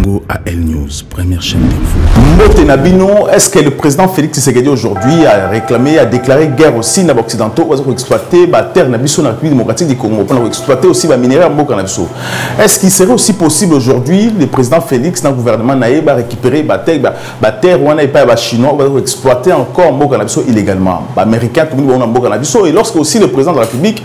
Congo à L News, première chaîne d'info. Mbote Nabino, est-ce que le président Félix Tshisekedi aujourd'hui a réclamé, a déclaré guerre aussi aux Occidentaux pour exploiter la terre Nabiso dans la République démocratique du Congo, pour exploiter aussi les minéraux Mboka Nabiso? Est-ce qu'il serait aussi possible aujourd'hui, le président Félix dans le gouvernement Naïe, va récupérer la terre ou les Chinois, va exploiter encore Mboka Nabiso illégalement? Les Américains, tout le monde va Mboka Nabiso. Et lorsque aussi le président de la République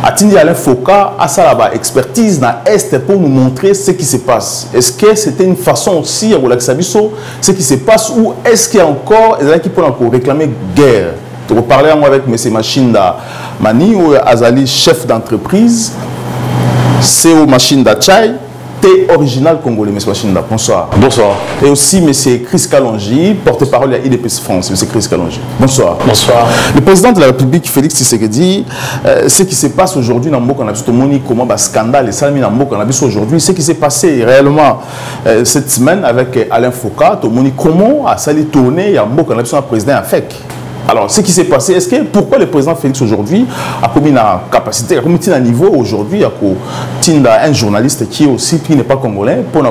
a dit Alain Foka à sa expertise dans l'Est pour nous montrer ce qui se passe. Est-ce que c'était une façon aussi à Relaxabiso, ce qui se passe, ou est-ce qu'il y a encore des gens qui peuvent encore réclamer guerre? Je vais parler avec M. Machinda Mani, ou Azali, chef d'entreprise, CEO Machinda Chai, T original congolais, M. Machinda. Bonsoir. Bonsoir. Et aussi M. Chris Kalonji, porte-parole à IDPS France. M. Chris Kalonji. Bonsoir. Bonsoir. Le président de la République, Félix Tshisekedi, ce qui se passe aujourd'hui dans Mboka Nabiso, comment le scandale et ça dans Mboka Nabiso aujourd'hui, ce qui s'est passé réellement cette semaine avec Alain Foka, comment a sali tourner à Mboka Nabiso, un président à FEC. Alors, ce qui s'est passé, est-ce que pourquoi le président Félix aujourd'hui a commis la capacité, a commis un niveau aujourd'hui à un journaliste qui n'est pas congolais pour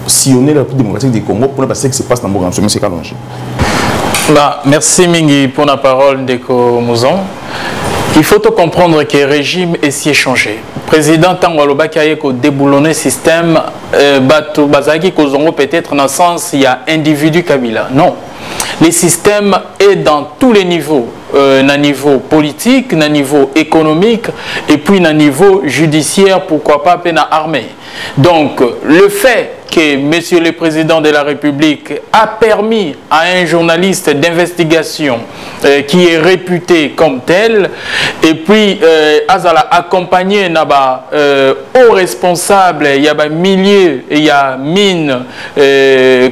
sillonner la République démocratique du Congo pour ce qui se passe dans Mboka Nabiso? M. Kalonji. Merci Mingi pour la parole de Mouzon. Il faut comprendre que le régime est si changé. Le président Tangwaloba qui a déboulonné le système, peut-être dans le sens il y a individu Kabila. Non. Le système est dans tous les niveaux. Dans niveau politique, dans niveau économique et puis dans niveau judiciaire, pourquoi pas dans l'armée. Donc, le fait que Monsieur le Président de la République a permis à un journaliste d'investigation qui est réputé comme tel, et puis Azala accompagné aux responsables, il y a milliers, il y a mines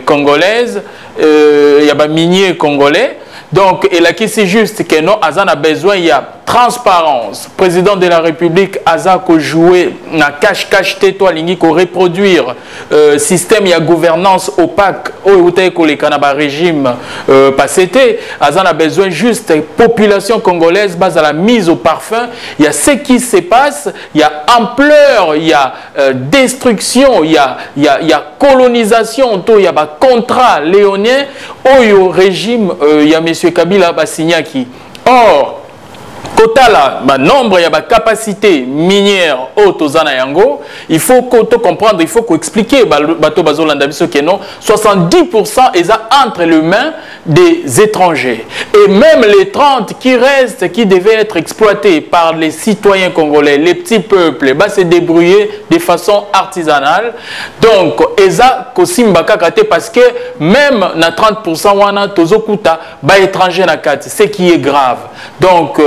congolaises, il y a miniers congolais. Donc, et là, c'est juste que non, Azan a besoin, il y a transparence. Président de la République, Azan a joué, na cache-cache, toi, lingi, reproduire système, il y a gouvernance opaque, au régime passé. Azan a besoin juste, population congolaise, base à la mise au parfum. Il y a ce qui se passe, il y a ampleur, il y a destruction, il y a colonisation, il y a contrat léonien, au régime, il y a M. Kabila Bassignaki. Or, Kotala, nombre, il y a capacité minière autozana yango. Il faut comprendre, il faut expliquer bateau bazolanda biso que non, 70% est entre les mains des étrangers. Et même les 30 qui restent, qui devaient être exploités par les citoyens congolais, les petits peuples, se débrouiller de façon artisanale. Donc, eza kosimba kakate parce que même na 30% wana tozokuta ba étranger na kati, ce qui est grave. Donc,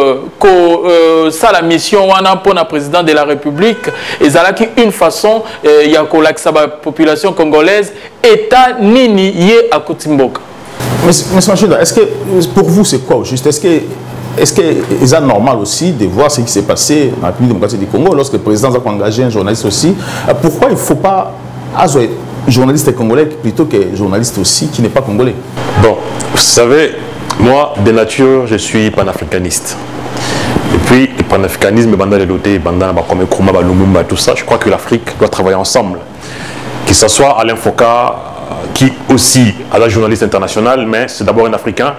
ça la mission pour le président de la République et ça une façon il y a la population congolaise état nini yé à Kotimboka. Monsieur Machida, est-ce que pour vous c'est quoi juste? Est-ce que c'est normal aussi de voir ce qui s'est passé dans la République démocratique du Congo lorsque le président a engagé un journaliste aussi? Pourquoi il ne faut pas journaliste congolais plutôt que journaliste aussi qui n'est pas congolais? Bon, vous savez, moi de nature je suis panafricaniste. Et puis, le panafricanisme, tout ça, je crois que l'Afrique doit travailler ensemble. Que ce soit Alain Foka, qui aussi est un journaliste international, mais c'est d'abord un Africain.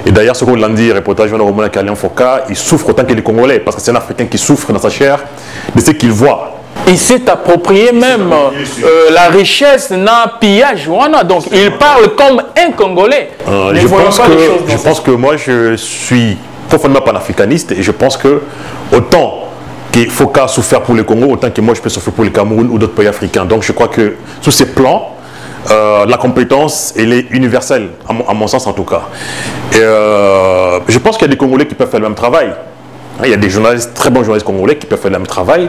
Et d'ailleurs, ce qu'on l'a dit, reportage avec Alain Foka, il souffre autant que les Congolais, parce que c'est un Africain qui souffre dans sa chair de ce qu'il voit. Il s'est approprié même la richesse d'un pillage. Donc, il parle comme un Congolais. Je pense que moi, je suis profondément panafricaniste et je pense que autant qu'il faut qu'à souffrir pour le Congo, autant que moi je peux souffrir pour le Cameroun ou d'autres pays africains. Donc je crois que sur ces plans, la compétence elle est universelle, à mon sens en tout cas. Et je pense qu'il y a des Congolais qui peuvent faire le même travail. Il y a des journalistes, très bons journalistes congolais qui peuvent faire le même travail,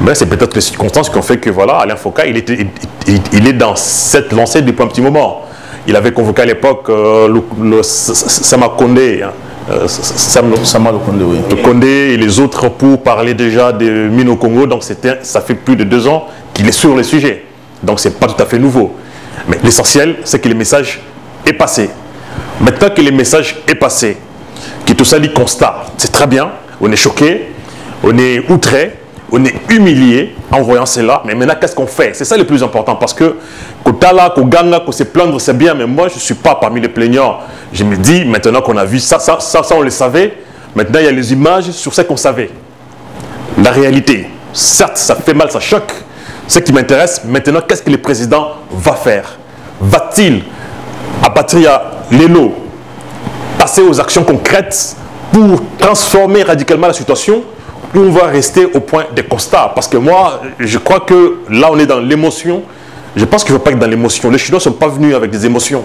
mais c'est peut-être les circonstances qui ont fait que voilà, Alain Foka, il est dans cette lancée depuis un petit moment. Il avait convoqué à l'époque Sama Kondé, Condé et les autres pour parler déjà de mines au Congo. Donc ça fait plus de 2 ans qu'il est sur le sujet. Donc c'est pas tout à fait nouveau. Mais l'essentiel, c'est que le message est passé. Maintenant que le message est passé, que tout ça dit constat, c'est très bien. On est choqué, on est outré, on est humilié. en voyant cela. Mais maintenant, qu'est-ce qu'on fait? C'est ça le plus important. Parce que Kotala, Koganga, qu'on se plaindre, c'est bien. Mais moi, je ne suis pas parmi les plaignants. Je me dis, maintenant qu'on a vu ça, on le savait. Maintenant, il y a les images sur ce qu'on savait. La réalité. Certes, ça fait mal, ça choque. Ce qui m'intéresse, maintenant, qu'est-ce que le président va faire? Va-t-il, à partir de l'élo, passer aux actions concrètes pour transformer radicalement la situation, ou on va rester au point des constats? Parce que moi, je crois que là, on est dans l'émotion. Je pense qu'il ne faut pas être dans l'émotion. Les Chinois ne sont pas venus avec des émotions.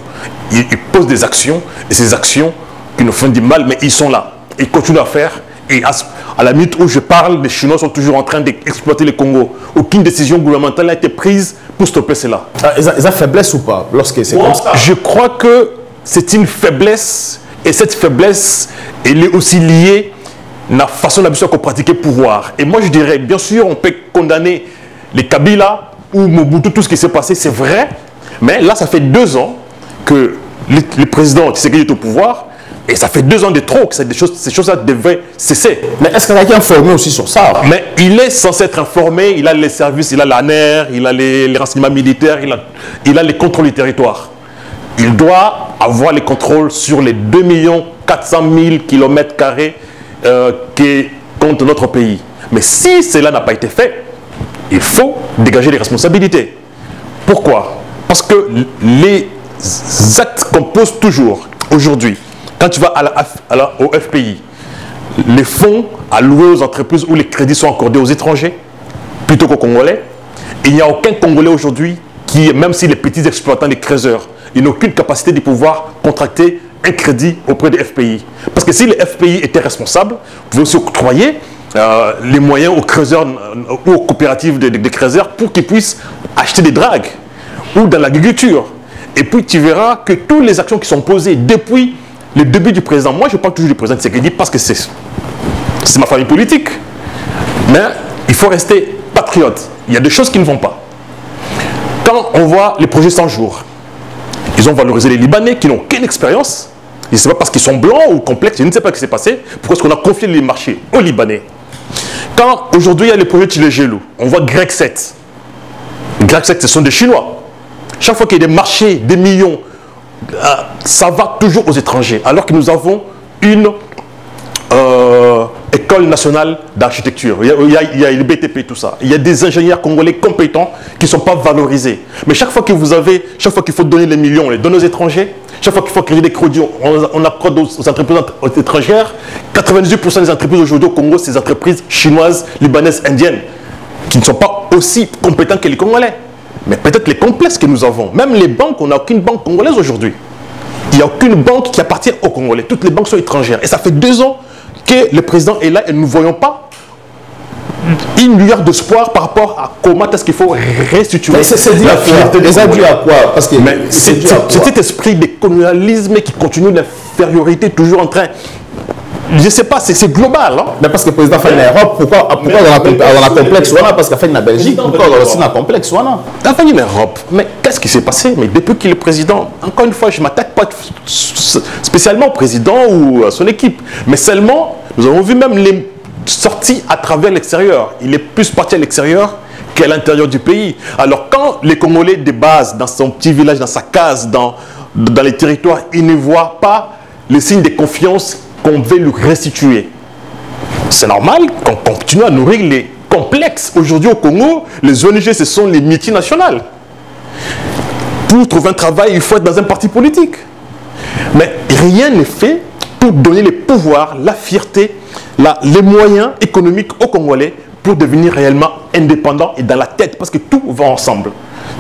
Ils posent des actions, et ces actions qui nous font du mal, mais ils sont là. Ils continuent à faire. Et à la minute où je parle, les Chinois sont toujours en train d'exploiter le Congo. Aucune décision gouvernementale n'a été prise pour stopper cela. Ils ont faiblesse ou pas lorsque c'est comme ça? Je crois que c'est une faiblesse. Et cette faiblesse, elle est aussi liée à la façon d'habitude qu'on pratique le pouvoir. Et moi, je dirais, bien sûr, on peut condamner les Kabila ou Mobutu, tout ce qui s'est passé, c'est vrai. Mais là, ça fait 2 ans que le président Tshisekedi est au pouvoir. Et ça fait 2 ans de trop que ces choses-là devaient cesser. Mais est-ce qu'il a été informé aussi sur ça? Mais il est censé être informé, il a les services, il a l'ANER, il a les renseignements militaires, il a les contrôles du territoire. Il doit avoir les contrôles sur les 2 400 000 km² qui compte notre pays. Mais si cela n'a pas été fait, il faut dégager les responsabilités. Pourquoi? Parce que les actes qu'on pose toujours aujourd'hui, quand tu vas au FPI, les fonds alloués aux entreprises où les crédits sont accordés aux étrangers, plutôt qu'aux Congolais, il n'y a aucun Congolais aujourd'hui qui, même si les petits exploitants, les creuseurs, ils n'ont aucune capacité de pouvoir contracter un crédit auprès des FPI. Parce que si les FPI étaient responsables, vous pouvez aussi octroyer les moyens aux creuseurs ou aux coopératives de creuseurs pour qu'ils puissent acheter des dragues ou dans l'agriculture. Et puis tu verras que toutes les actions qui sont posées depuis le début du président, moi je parle toujours du président Tshisekedi parce que c'est ma famille politique. Mais il faut rester patriote. Il y a des choses qui ne vont pas. Quand on voit les projets 100 jours, ils ont valorisé les Libanais qui n'ont aucune expérience. Je ne sais pas parce qu'ils sont blancs ou complexes, je ne sais pas ce qui s'est passé. Pourquoi est-ce qu'on a confié les marchés aux Libanais? Quand aujourd'hui il y a les projets Tilegelou, on voit Grec 7. Grec 7, ce sont des Chinois. Chaque fois qu'il y a des marchés, des millions, ça va toujours aux étrangers. Alors que nous avons une école nationale d'architecture. Il y a le BTP, tout ça. Il y a des ingénieurs congolais compétents qui ne sont pas valorisés. Mais chaque fois qu'il faut donner les millions, on les donne aux étrangers. Chaque fois qu'il faut créer des crédits, on accorde aux entreprises étrangères. 98% des entreprises aujourd'hui au Congo, c'est des entreprises chinoises, libanaises, indiennes, qui ne sont pas aussi compétentes que les Congolais. Mais peut-être les complexes que nous avons. Même les banques, on n'a aucune banque congolaise aujourd'hui. Il n'y a aucune banque qui appartient aux Congolais. Toutes les banques sont étrangères. Et ça fait 2 ans que le président est là et nous ne voyons pas une lueur d'espoir par rapport à comment est-ce qu'il faut restituer. Mais c'est dû à quoi? C'est dû à quoi? Parce que c'est cet esprit de colonialisme qui continue l'infériorité toujours en train. Je ne sais pas, c'est global. Hein? Mais parce que le président fait une Europe, pourquoi dans la complexe parce qu'il a fait une Belgique, pourquoi aussi dans la complexe il a fait une Europe. Mais qu'est-ce qui s'est passé? Mais depuis qu'il est président, encore une fois, je ne m'attaque pas spécialement au président ou à son équipe. Mais seulement, nous avons vu même les sorties à travers l'extérieur. Il est plus parti à l'extérieur qu'à l'intérieur du pays. Alors quand les Congolais de base, dans son petit village, dans sa case, dans les territoires, ils ne voient pas les signes de confiance qu'on veut lui restituer. C'est normal qu'on continue à nourrir les complexes. Aujourd'hui au Congo, les ONG, ce sont les multinationales. Pour trouver un travail, il faut être dans un parti politique. Mais rien n'est fait pour donner les pouvoirs, la fierté, les moyens économiques aux Congolais pour devenir réellement indépendants et dans la tête. Parce que tout va ensemble.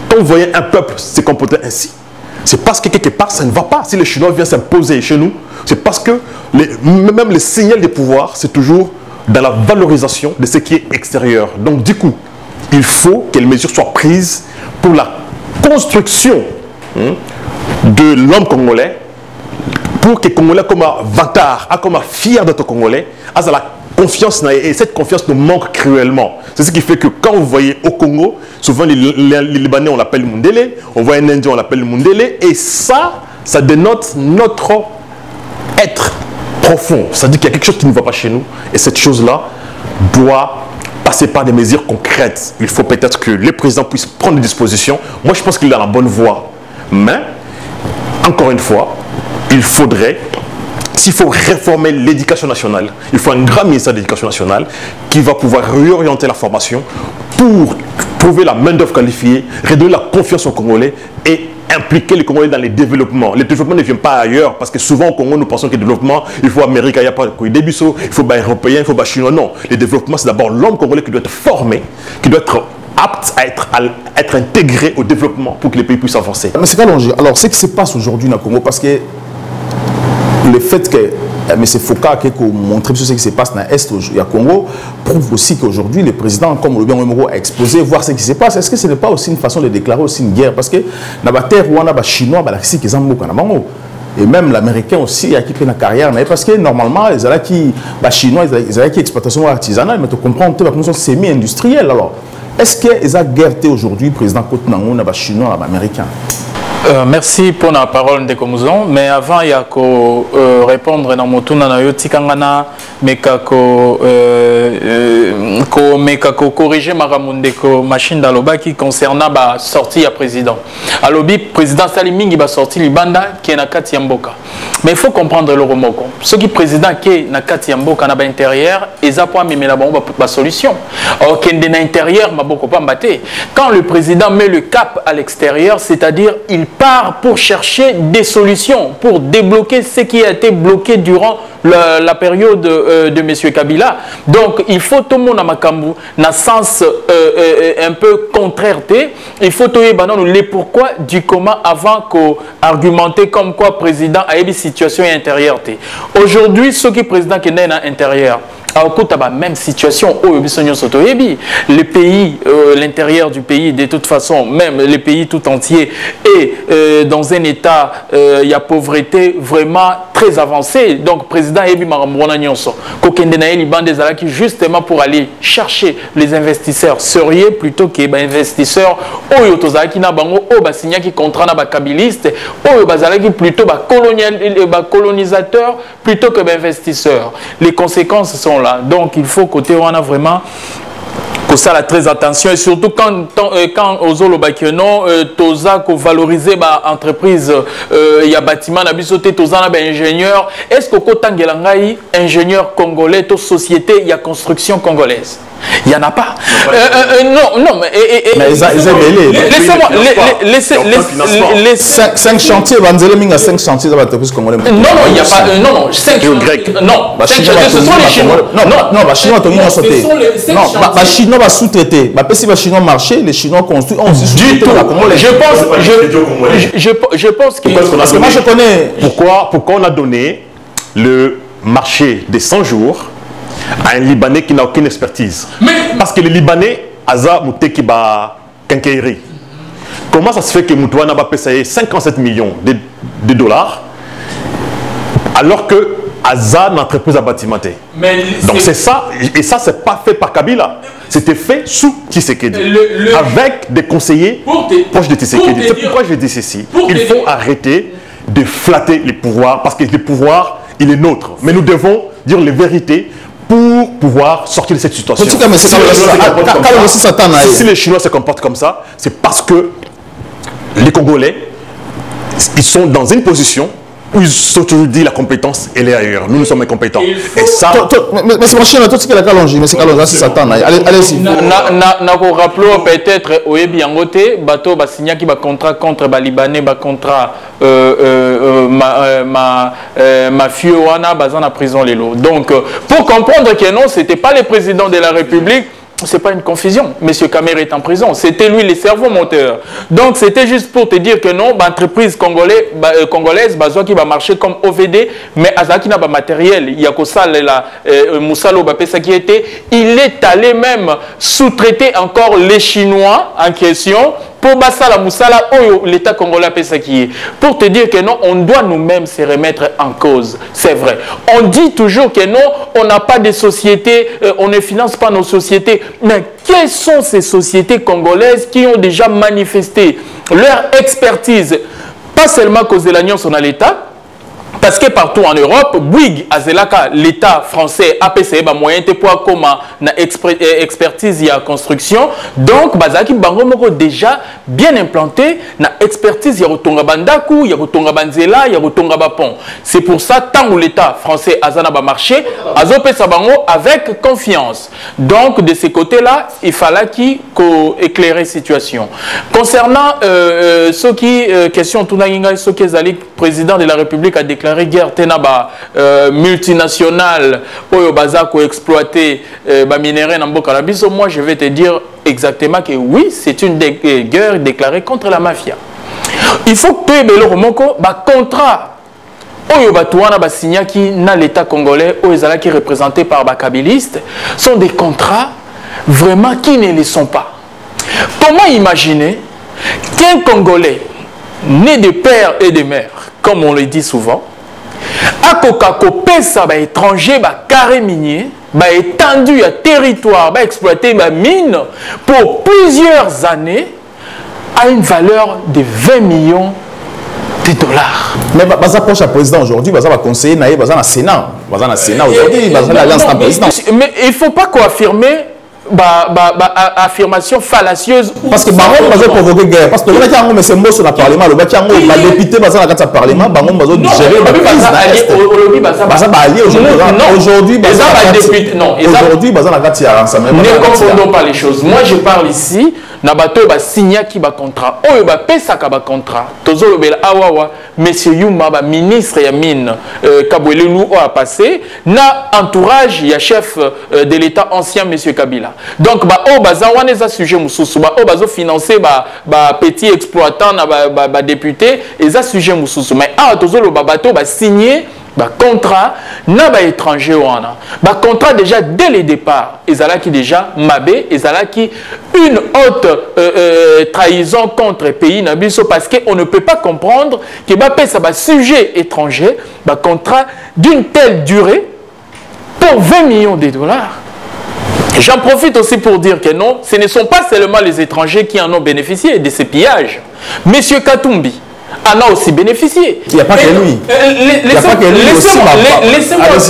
Quand vous voyez un peuple se comporter ainsi, c'est parce que quelque part, ça ne va pas. Si les Chinois viennent s'imposer chez nous, c'est parce que même le signal des pouvoirs, c'est toujours dans la valorisation de ce qui est extérieur. Donc du coup, il faut que les mesures soient prises pour la construction de l'homme congolais, pour que les Congolais, comme un vantard, comme un fier d'être Congolais, à la confiance, et cette confiance nous manque cruellement. C'est ce qui fait que quand vous voyez au Congo, souvent les Libanais on l'appelle Mundele, on voit un Indien on l'appelle Mundele, et ça dénote notre être profond. Ça dit qu'il y a quelque chose qui ne va pas chez nous, et cette chose-là doit passer par des mesures concrètes. Il faut peut-être que les présidents puissent prendre des dispositions. Moi, je pense qu'il est dans la bonne voie. Mais, encore une fois, il faudrait, s'il faut réformer l'éducation nationale, il faut un grand ministère de l'éducation nationale qui va pouvoir réorienter la formation pour trouver la main-d'œuvre qualifiée, redonner la confiance aux Congolais et impliquer les Congolais dans les développements. Les développements ne viennent pas ailleurs, parce que souvent au Congo, nous pensons que le développement, il faut Américain, il n'y a pas de Bisso, il faut Européen, il faut Chinois. Non, le développement, c'est d'abord l'homme congolais qui doit être formé, qui doit être apte à être intégré au développement pour que les pays puissent avancer. Mais c'est Kalonji, alors ce qui se passe aujourd'hui dans le Congo, parce que le fait que M. Foucault a montré ce qui se passe dans l'Est du Congo prouve aussi qu'aujourd'hui, le président, comme le bien a exposé, voir ce qui se passe. Est-ce que ce n'est pas aussi une façon de déclarer aussi une guerre? Parce que dans la terre où on a les Chinois, les Chinois, et même l'Américain aussi, il y a qui fait une carrière. Parce que normalement, les Chinois, ils ont qui exploitation artisanale, mais tu comprends, ils sont semi-industriels. Alors, est-ce qu'il y a une guerre aujourd'hui, président Côte-Nango, les Chinois, les Américains? Merci pour la parole de Komuzon, mais avant il y a que répondre dans mon tour na yo tikangana mekako corriger maramunde ko machine d'aloba qui concernant ba sortie à président. Alobi président Salimingi ba sortie libanda qui est na kati ya mboka. Mais il faut comprendre le remoko. Ce qui président qui est na kati ya mboka na ba intérieur eza pour memela ba solution. Or kende na intérieur maboko pa mbaté. Quand le président met le cap à l'extérieur, c'est-à-dire il part pour chercher des solutions, pour débloquer ce qui a été bloqué durant la période de M. Kabila. Donc, il faut tout le monde à Makambu, dans sens un peu contraire. Il faut tout le monde les pourquoi du comment avant qu'argumenter comme quoi le président a eu des situations intérieures. Aujourd'hui, ce qui est président qui est dans l'intérieur, la même situation le pays, l'intérieur du pays, de toute façon, même le pays tout entier est dans un état, il y a pauvreté vraiment très avancée. Donc, président Ebi Marambona Nyonso, justement pour aller chercher les investisseurs sérieux plutôt que les investisseurs qui contrat kabiliste, plutôt colonisateurs plutôt que investisseurs. Les conséquences sont là. Donc il faut côté on a vraiment que ça la très attention et surtout quand aux Olobakiono toza ko valoriser ba entreprise il y a bâtiment na bisoté toza na ba ingénieur est-ce que kotangela ngai ingénieur congolais to société il y a construction congolaise il n'y en a pas. Non, mais les 5 chantiers, il y a 5 chantiers dans l'entreprise congolaise. Non, il n'y a pas. Non, 5 chantiers. Non, ce sont les Chinois. Non, les Chinois ont sauté. Non, les Chinois vont sous-traiter. Si les Chinois marchent, les Chinois construisent. Du tout. Je pense que. Parce que moi, je connais. Pourquoi on a donné le marché des 100 jours à un Libanais qui n'a aucune expertise? Parce que le Libanais, Aza Mouteki ba Kenkeiri. Comment ça se fait que Moutouana va payer 57 millions de dollars alors que Aza n'entreprise à bâtimenter? Donc c'est ça, et ça c'est pas fait par Kabila. C'était fait sous Tshisekedi, avec des conseillers proches de Tshisekedi. C'est pourquoi je dis ceci. Il faut arrêter de flatter les pouvoirs, parce que le pouvoir, il est nôtre. Mais nous devons dire les vérités pour pouvoir sortir de cette situation. Si les Chinois se comportent comme ça, c'est parce que les Congolais, ils sont dans une position où ils se sont dit la compétence, elle est ailleurs. Nous sommes incompétents. Et ça... Mais c'est mon chien, tout ce qui est la Kalonji, mais c'est Kalonji, c'est Satan. Allez-y. Nous rappelons peut-être au Ebiangote, bateau va signer qui va contrat contre les Libanais, va contrat mafieux wana bazan à prison les lots. Donc pour comprendre que non, c'était pas le président de la République. C'est pas une confusion. Monsieur Kamere est en prison. C'était lui le cerveau moteur. Donc c'était juste pour te dire que non, l'entreprise congolaise, qui va marcher comme OVD, mais Azaki n'a pas matériel. Il y a que ça, Moussalo Bapesa qui était. Il est allé même sous-traiter encore les Chinois en question pour Bassala Moussala, l'État congolais a ça qui est. Pour te dire que non, on doit nous-mêmes se remettre en cause. C'est vrai. On dit toujours que non, on n'a pas de sociétés, on ne finance pas nos sociétés. Mais quelles sont ces sociétés congolaises qui ont déjà manifesté leur expertise, pas seulement à cause de l'alliance on a l'État, Parce que partout en Europe, Bouygues, Azelaka, l'État français a payé des moyens pour comme na expertise et construction. Donc, Bazaki Bango moko déjà bien implanté na expertise ya rotonga bandaku, ya rotonga banzela, ya rotonga bapon. C'est pour ça tant que l'État français a ba marché, azo pesa bango avec confiance. Donc, de ces côtés-là, il fallait qu'il éclairer la situation. Concernant ce qui question Tunaginga, ce qui est président de la République a déclaré guerre tenaba multinationale pour bazako exploiter minerais dans Bokarabiso, moi je vais te dire exactement que oui, c'est une guerre déclarée contre la mafia. Il faut que le romoko ba contrat oyo batouana ba signa qui na l'État congolais ou ezala qui représenté par ba kabilistes sont des contrats vraiment qui ne le sont pas. Comment imaginer qu'un Congolais né de père et de mère, comme on le dit souvent, a pesa ba étranger ba carré minier, ba étendu à territoire, ba exploiter ba mine pour plusieurs années à une valeur de 20 millions de dollars. Mais baza proche à président aujourd'hui, baza va conseiller naïe, baza na Sénat, aujourd'hui, baza l'alliance dans président. Mais il faut pas affirmer affirmation fallacieuse. Parce que Bango va provoquer guerre. Parce que le gars mais c'est mot sur le parlement, le gars va député baza na parlement, Bango va gérer la crise. Aujourd'hui baza député. Non, aujourd'hui baza na carte ya ensemble. Ne confondons pas les choses. Moi je parle ici Nabato ba signa qui ba contrat. Oyo ba pesa ka ba contrat. Tozolo bela awawa monsieur Yuma ba ministre ya mine Kabwelelu a passé na entourage ya chef de l'état ancien monsieur Kabila. Donc ba o baza wana za sujet mususu ba o bazo financer ba petit exploitant na ba député et za sujet mususu. Mais tozolo ba bato ba signer ba contrat na ba étranger wana ba contrat déjà dès le départ ezala qui déjà mabé ezala qui une haute trahison contre pays na biso parce que on ne peut pas comprendre que ba pesa ba sujet étranger ba contrat d'une telle durée pour 20 millions de dollars. J'en profite aussi pour dire que non, ce ne sont pas seulement les étrangers qui en ont bénéficié de ces pillages. Monsieur Katumbi en a aussi bénéficié. Il n'y a pas que lui.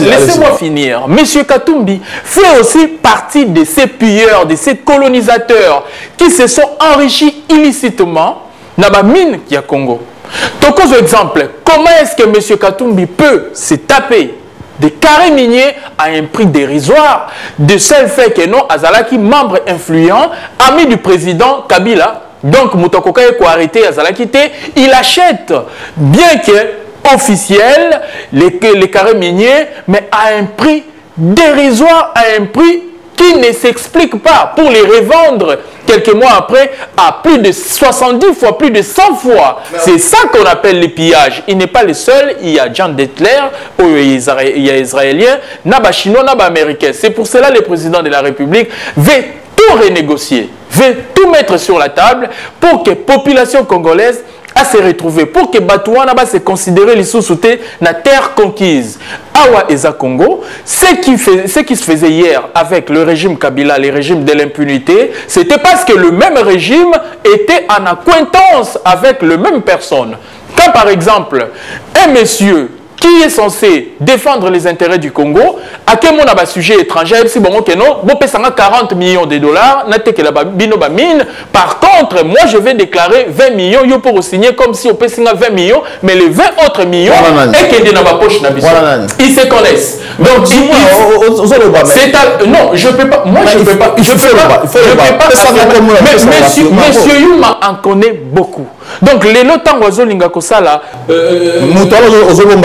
Laissez-moi finir. Monsieur Katumbi fait aussi partie de ces pilleurs, de ces colonisateurs qui se sont enrichis illicitement dans la mine qui a Congo. Donc, exemple, comment est-ce que monsieur Katumbi peut se taper des carrés miniers à un prix dérisoire, de seul fait que non, Azalaki, membre influent, ami du président Kabila. Donc, Moutakoka est arrêté à Zalakité, il achète, bien que officiel, les carrés miniers, mais à un prix dérisoire, à un prix qui ne s'explique pas, pour les revendre quelques mois après à plus de 70 fois, plus de 100 fois. C'est ça qu'on appelle les pillages. Il n'est pas le seul, il y a Jean Detler, il y a Israélien, Naba Chinois, Naba Américain. C'est pour cela que le président de la République veut tout renégocier, veut tout mettre sur la table pour que la population congolaise à se retrouver, pour que Batouana va se considérer les sous-soutés la terre conquise. Awa Eza Congo, ce qui se faisait hier avec le régime Kabila, le régime de l'impunité, c'était parce que le même régime était en acquaintance avec le même personne. Quand par exemple, un monsieur qui est censé défendre les intérêts du Congo, à quel moment un sujet étranger, si bon que non, bon 40 millions de dollars, mine. Par contre, moi je vais déclarer 20 millions, yo pour signer comme si on peut signer 20 millions, mais les 20 autres millions, et qui est dans ma poche, ils se connaissent. Donc dis-moi, non, je peux pas, moi je peux pas, je peux pas, monsieur Yuma en connaît beaucoup. Donc les lots Wazolinga Kosala, aujourd'hui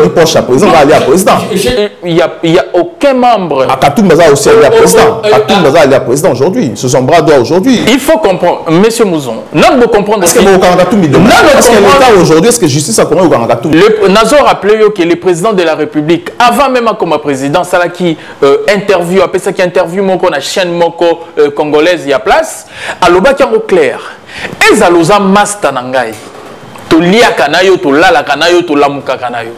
poche à président va aller à président. Il y a aucun membre. Akatum Baza aussi allé à président. Akatum Baza allé à président aujourd'hui. Ce sont bras droit aujourd'hui. Il faut comprendre, monsieur Mouzon. Nous devons comprendre. Est-ce que vous est-ce que l'État aujourd'hui, est-ce que justice a connu au Kangatum? Nazo rappelé que le président de la République, avant même comme président, ça qui interview, après ça qui interview mon la chaîne moko congolaise y a place, à l'oba qui est clair. Et Zaloza Masta Nangai. To liaka na yo, to lalaka na yo, to lamukaka na yo.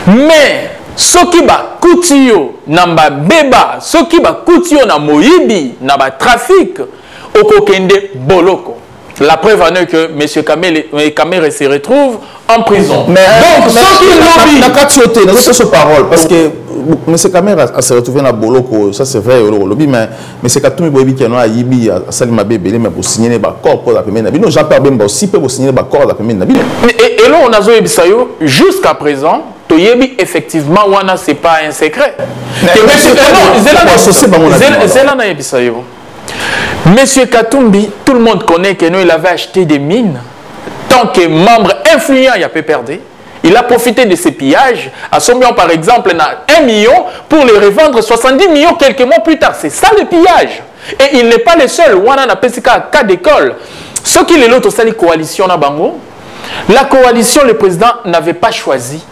Mais soki ba kutiyo namba beba, soki ba kutiyo na moyibi, na ba trafic, okokende boloko. La preuve en est que M. Kamere se retrouve en prison. Mais donc, ceux qui lobby... Dans cette parole, parce que M. Kamer s'est retrouvé dans Boloko, ça c'est vrai, au lobby, mais M. Katoumi Boyebi qui a Yibi, à Salima Bébé, mais pour signer les accords pour la première Nabi. Non, Jean-Pierre Bemba aussi peut signer les accords pour la première Nabi. Et là, on a Zoé Bissayo, jusqu'à présent, Toyebi, effectivement, Wana, c'est pas un secret. Monsieur Katumbi, tout le monde connaît que nous, il avait acheté des mines. Tant que membre influent, il a pas perdu. Il a profité de ces pillages. À Sommion, par exemple, il a 1 million pour les revendre 70 millions quelques mois plus tard. C'est ça le pillage. Et il n'est pas le seul. Wana n'a pas cas d'école. Ce qui est l'autre, c'est la coalition na bango. La coalition, le président n'avait pas choisi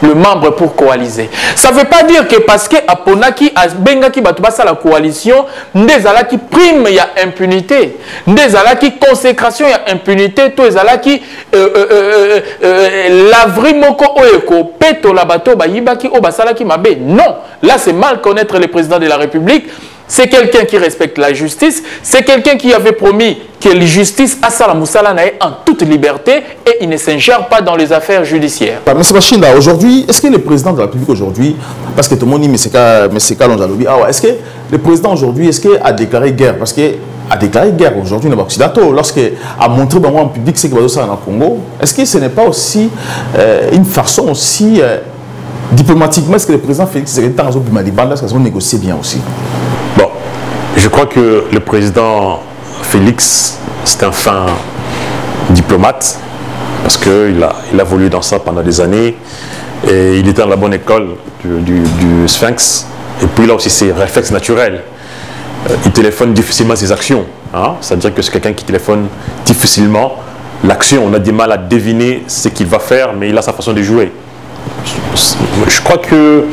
le membre pour coaliser. Ça ne veut pas dire que parce que Aponaki, Bengaki, Batubasa, la coalition, Ndezalaki prime, il y a impunité. Ndezalaki consécration, il y a impunité. Tout Ezalaki, lavri moko oeko, peto la bateau, bayibaki, obasalaki mabe. Non, là c'est mal connaître le président de la République. C'est quelqu'un qui respecte la justice. C'est quelqu'un qui avait promis que la justice a Salah Moussala en toute liberté et il ne s'ingère pas dans les affaires judiciaires. M. Bachinda, aujourd'hui, est-ce que le président de la République aujourd'hui, parce que tout le monde dit M. Lonjalobi, est-ce que le président aujourd'hui, est-ce qu'il a déclaré guerre? Parce qu'il a déclaré guerre aujourd'hui dans l'Occidentaux, lorsqu'il a montré en public ce qu'il va faire dans le Congo, est-ce que ce n'est pas aussi une façon aussi diplomatiquement, est-ce que le président Félix Tshisekedi va négocier bien aussi? Bon, je crois que le président Félix, c'est un fin diplomate, parce qu'il a voulu dans ça pendant des années, et il était dans la bonne école du Sphinx, et puis là aussi ses réflexes naturels. Il téléphone difficilement ses actions, hein? C'est-à-dire que c'est quelqu'un qui téléphone difficilement l'action, on a du mal à deviner ce qu'il va faire, mais il a sa façon de jouer. Je crois que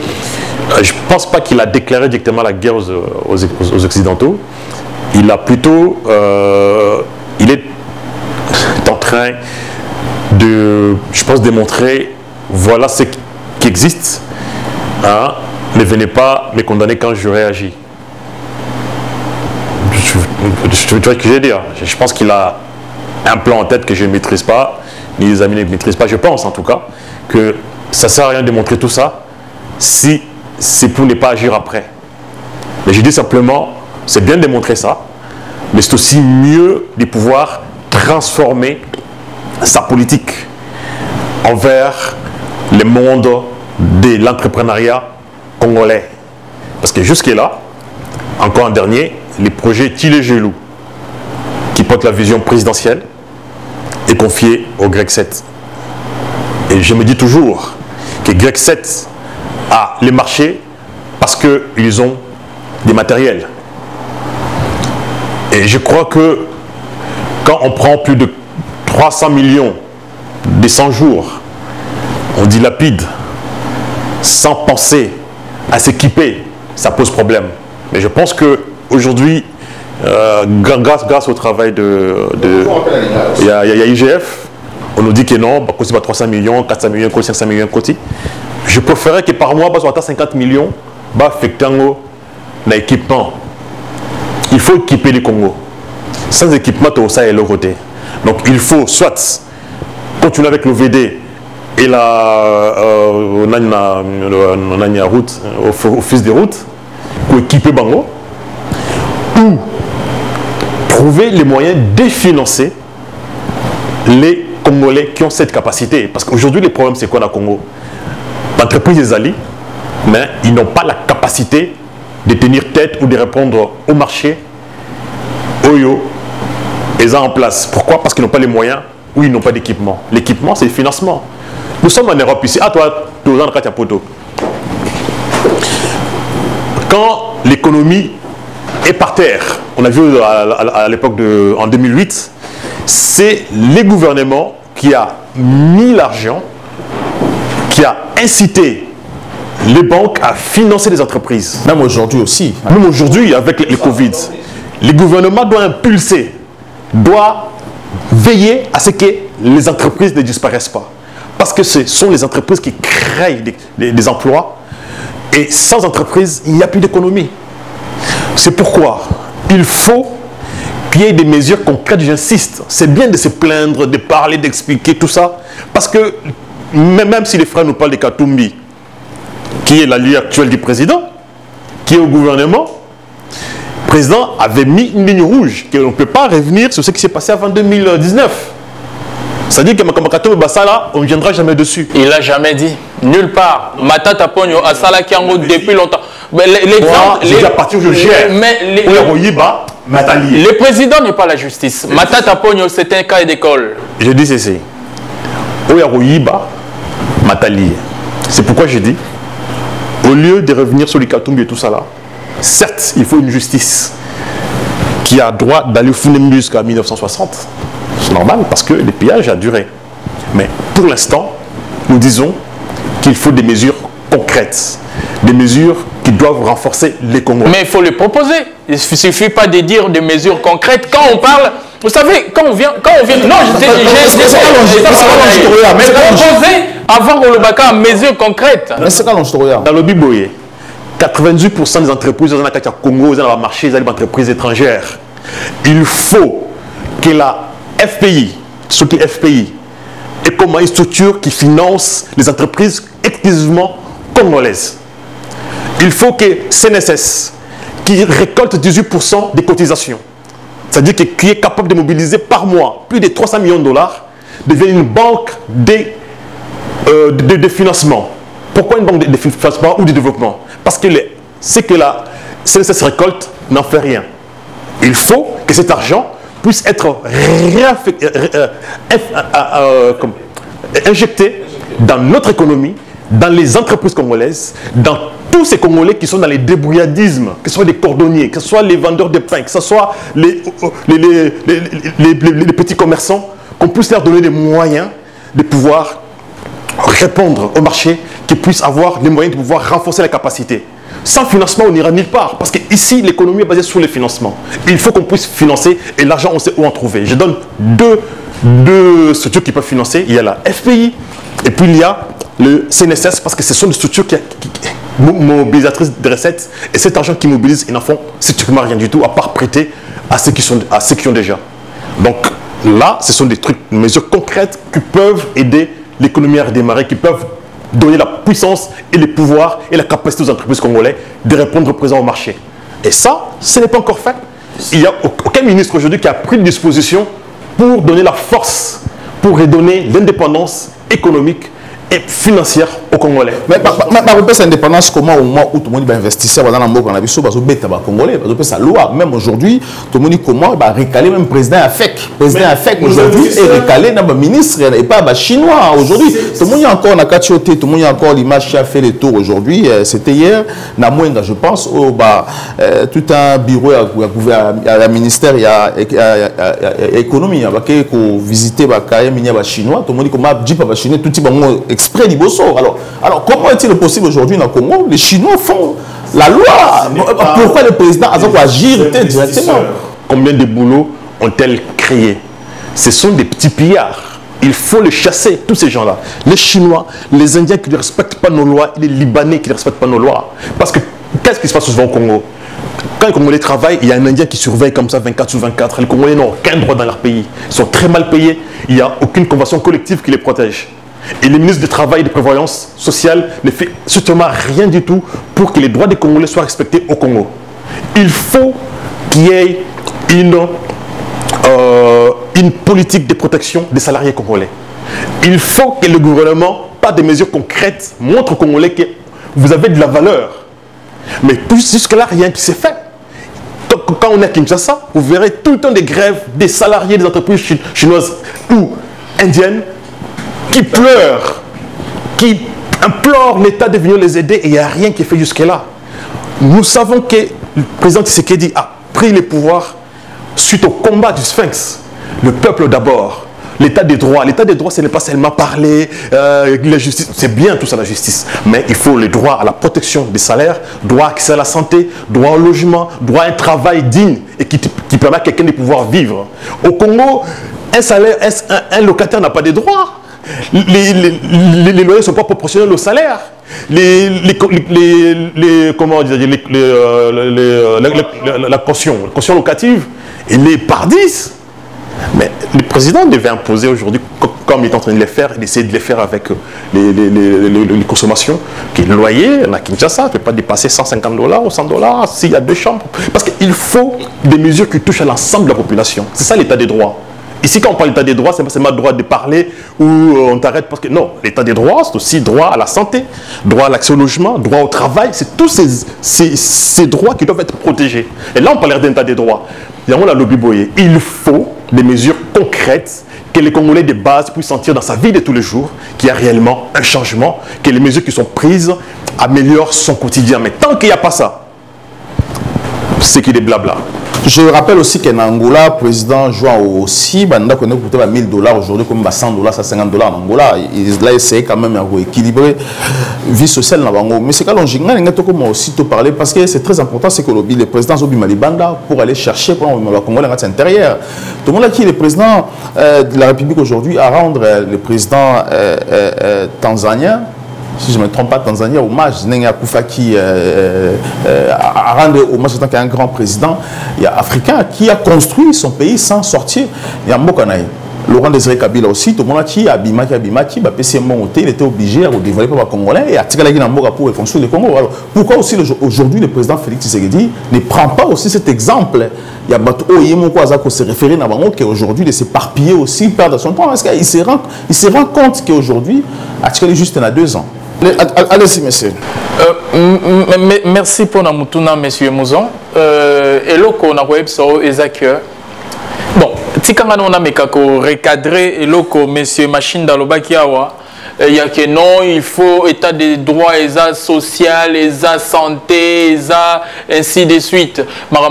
je ne pense pas qu'il a déclaré directement la guerre aux Occidentaux. Il a plutôt il est en train de, je pense, démontrer voilà ce qui existe, hein? Ne venez pas me condamner quand je réagis. Tu vois ce que je veux dire? Je pense qu'il a un plan en tête que je ne maîtrise pas, ni les amis ne maîtrisent pas. Je pense en tout cas que ça ne sert à rien de montrer tout ça si c'est pour ne pas agir après. Mais je dis simplement, c'est bien de montrer ça, mais c'est aussi mieux de pouvoir transformer sa politique envers le monde de l'entrepreneuriat congolais. Parce que jusque-là, encore un dernier, les projets Tilé-Gelou, qui portent la vision présidentielle, est confié au Grec 7. Et je me dis toujours que Grec 7 a les marchés parce qu'ils ont des matériels. Et je crois que quand on prend plus de 300 millions de 100 jours, on dilapide sans penser à s'équiper, ça pose problème. Mais je pense qu'aujourd'hui, grâce au travail il y a IGF, on nous dit que non, c'est pas 300 millions, 400 millions, 500 millions, je préférerais que par mois, soit 50 millions, affecter l'équipement. Il faut équiper les Congo. Sans équipement, tout ça est le côté. Donc il faut soit continuer avec le VD et la route, office des routes, pour équiper Bango, ou trouver les moyens de financer les Congolais qui ont cette capacité. Parce qu'aujourd'hui, le problème, c'est quoi dans le Congo? L'entreprise des alliés, mais ils n'ont pas la capacité de tenir tête ou de répondre au marché. Oyo, ils ont en place. Pourquoi? Parce qu'ils n'ont pas les moyens ou ils n'ont pas d'équipement. L'équipement, c'est le financement. Nous sommes en Europe ici. Ah, toi, tu es en poto. Quand l'économie est par terre, on a vu à l'époque en 2008, c'est les gouvernements qui a mis l'argent, qui a incité les banques à financer les entreprises. Même aujourd'hui aussi. Hein. Même aujourd'hui, avec le Covid, le gouvernement doit impulser, doit veiller à ce que les entreprises ne disparaissent pas. Parce que ce sont les entreprises qui créent des emplois. Et sans entreprise, il n'y a plus d'économie. C'est pourquoi il faut qu'il y ait des mesures concrètes, j'insiste. C'est bien de se plaindre, de parler, d'expliquer tout ça. Parce que même si les frères nous parlent de Katumbi, qui est l'allié actuel du président, qui est au gouvernement, le président avait mis une ligne rouge, qu'on ne peut pas revenir sur ce qui s'est passé avant 2019. C'est-à-dire que Katumbi Bassala, on ne viendra jamais dessus. Il n'a jamais dit. Nulle part. Matata Pogno, Asala Kiango depuis longtemps. C'est à partir où je gère. Le président n'est pas la justice. Matata Pogno, c'est un cas d'école. Je dis ceci. Oyaroyiba, Matali. C'est pourquoi je dis, au lieu de revenir sur les Katumbi et tout ça là, certes, il faut une justice qui a droit d'aller fouiller jusqu'à 1960. C'est normal parce que le pillage a duré. Mais pour l'instant, nous disons qu'il faut des mesures concrètes, des mesures qui doivent renforcer les Congolais. Mais il faut les proposer. Il ne suffit pas de dire des mesures concrètes. Quand on parle, vous savez, quand on vient, non, mais proposer avant qu'on le bac en mesures concrètes. Dans le Biboye, 98% des entreprises dans le Congo, dans le marché, dans les entreprises étrangères. Il faut que la FPI, ce qui est FPI, est comme une structure qui finance les entreprises exclusivement congolaises. Il faut que CNSS, qui récolte 18% des cotisations, c'est-à-dire qui est capable de mobiliser par mois plus de 300 millions de dollars, devienne une banque de financement. Pourquoi une banque de financement ou de développement? Parce que ce que la CNSS récolte n'en fait rien. Il faut que cet argent puisse être injecté dans notre économie, dans les entreprises congolaises, dans tous ces Congolais qui sont dans les débrouillardismes, que ce soit des cordonniers, que ce soit les vendeurs de pain, que ce soit les petits commerçants, qu'on puisse leur donner des moyens de pouvoir répondre au marché, qu'ils puissent avoir les moyens de pouvoir renforcer la capacité. Sans financement, on n'ira nulle part. Parce qu'ici, l'économie est basée sur les financements. Il faut qu'on puisse financer et l'argent, on sait où en trouver. Je donne deux structures qui peuvent financer. Il y a la FPI et puis il y a le CNSS parce que ce sont des structures mobilisatrices de recettes. Et cet argent qu'ils mobilisent, ils n'en font strictement rien du tout à part prêter à ceux qui ont déjà. Donc là, ce sont des mesures concrètes qui peuvent aider l'économie à redémarrer, qui peuvent donner la puissance et le pouvoir et la capacité aux entreprises congolaises de répondre présent au marché. Et ça, ce n'est pas encore fait. Il n'y a aucun ministre aujourd'hui qui a pris une disposition pour donner la force, pour redonner l'indépendance économique et financière aux Congolais. Mais par cette indépendance, comment au moment où tout le monde va investir dans la mort en Abisso, parce que Congolais, parce que sa loi, même aujourd'hui, tout le monde dit comment va recaler même président AFEC. Président AFEC aujourd'hui est recalé dans le ministre et pas chinois aujourd'hui. Tout le monde y a encore la Kachioté, tout le monde y a encore l'image qui a fait le tour aujourd'hui. C'était hier, Namoenga, je pense, tout un bureau à la ministère, il y a économie, il y a visiter les chinois, tout le monde dit comment Jeep va chinois, tout le monde exprès du bosso. Alors, comment est-il possible aujourd'hui dans le Congo? Les Chinois font la loi. Pourquoi le président a dû agir directement? Combien de boulots ont-elles créé? Ce sont des petits pillards. Il faut les chasser, tous ces gens-là. Les Chinois, les Indiens qui ne respectent pas nos lois, les Libanais qui ne respectent pas nos lois. Parce que, qu'est-ce qui se passe souvent au Congo? Quand les Congolais travaillent, il y a un Indien qui surveille comme ça 24 sur 24. Les Congolais n'ont aucun droit dans leur pays. Ils sont très mal payés. Il n'y a aucune convention collective qui les protège. Et le ministre du Travail et de la Prévoyance sociale ne fait strictement rien du tout pour que les droits des Congolais soient respectés au Congo. Il faut qu'il y ait une politique de protection des salariés congolais. Il faut que le gouvernement, par des mesures concrètes, montre aux Congolais que vous avez de la valeur. Mais jusque-là, rien qui s'est fait. Quand on est à Kinshasa, vous verrez tout le temps des grèves des salariés des entreprises chinoises ou indiennes qui pleurent, qui implorent l'État de venir les aider et il n'y a rien qui est fait jusque-là. Nous savons que le président Tshisekedi a pris le pouvoir suite au combat du Sphinx. Le peuple d'abord, l'état des droits. L'état des droits, ce n'est pas seulement parler, la justice, c'est bien tout ça la justice, mais il faut le droit à la protection des salaires, droit à accès à la santé, droit au logement, droit à un travail digne et qui permet à quelqu'un de pouvoir vivre. Au Congo, un locataire n'a pas de droits. Les loyers ne sont pas proportionnels au salaire. La caution locative il est par 10. Mais le président devait imposer aujourd'hui, comme il est en train de les faire, d'essayer de les faire avec les consommations, qui est le loyer, à Kinshasa, ne peut pas dépasser $150 ou $100 s'il y a 2 chambres. Parce qu'il faut des mesures qui touchent à l'ensemble de la population. C'est ça l'état des droits. Ici, quand on parle d'état des droits, c'est pas seulement le droit de parler ou on t'arrête parce que non, l'état des droits, c'est aussi droit à la santé, droit à l'accès au logement, droit au travail. C'est tous ces droits qui doivent être protégés. Et là, on parle d'un état des droits. Il faut des mesures concrètes que les Congolais de base puissent sentir dans sa vie de tous les jours qu'il y a réellement un changement, que les mesures qui sont prises améliorent son quotidien. Mais tant qu'il n'y a pas ça, c'est qu'il est blabla. Je rappelle aussi qu'en Angola, le président joue aussi, il a coûté $1000 aujourd'hui, comme $100, $150 en Angola. Il a essayé quand même d'équilibrer la vie sociale. Mais c'est quand on aussi te parler, parce que c'est très important, c'est que le président Zobi Malibanda, pour aller chercher pour le Congolais à l'intérieur. Tout le monde a qui est le président de la République aujourd'hui à rendre le président tanzanien, si je ne me trompe pas, Tanzanie, hommage, Nenga Koufaki, à rendre hommage en tant qu'un grand président africain qui a construit son pays sans sortir. Il y a Mbokanaï. Laurent Désiré Kabila aussi, tout le monde qui a Abimaki, il était obligé de développer le Congolais et à Tikalagi Namboka pour reconstruire le Congo. Alors, pourquoi aussi aujourd'hui le président Félix Tshisekedi ne prend pas aussi cet exemple? Il y a Bato Yemoko Azako se référer à Bango qui aujourd'hui de s'éparpiller aussi, perdre son temps. Parce qu'il se rend compte qu'aujourd'hui, à Tikalagi juste il y a 2 ans. Allez-y, monsieur. Merci pour Namutuna, monsieur Mouzon. Et là, on a bon, si on a recadré et là, monsieur Machine Dalobakiawa, il y a que non, il faut état de droit, état social, état santé, état ainsi de suite. Moi,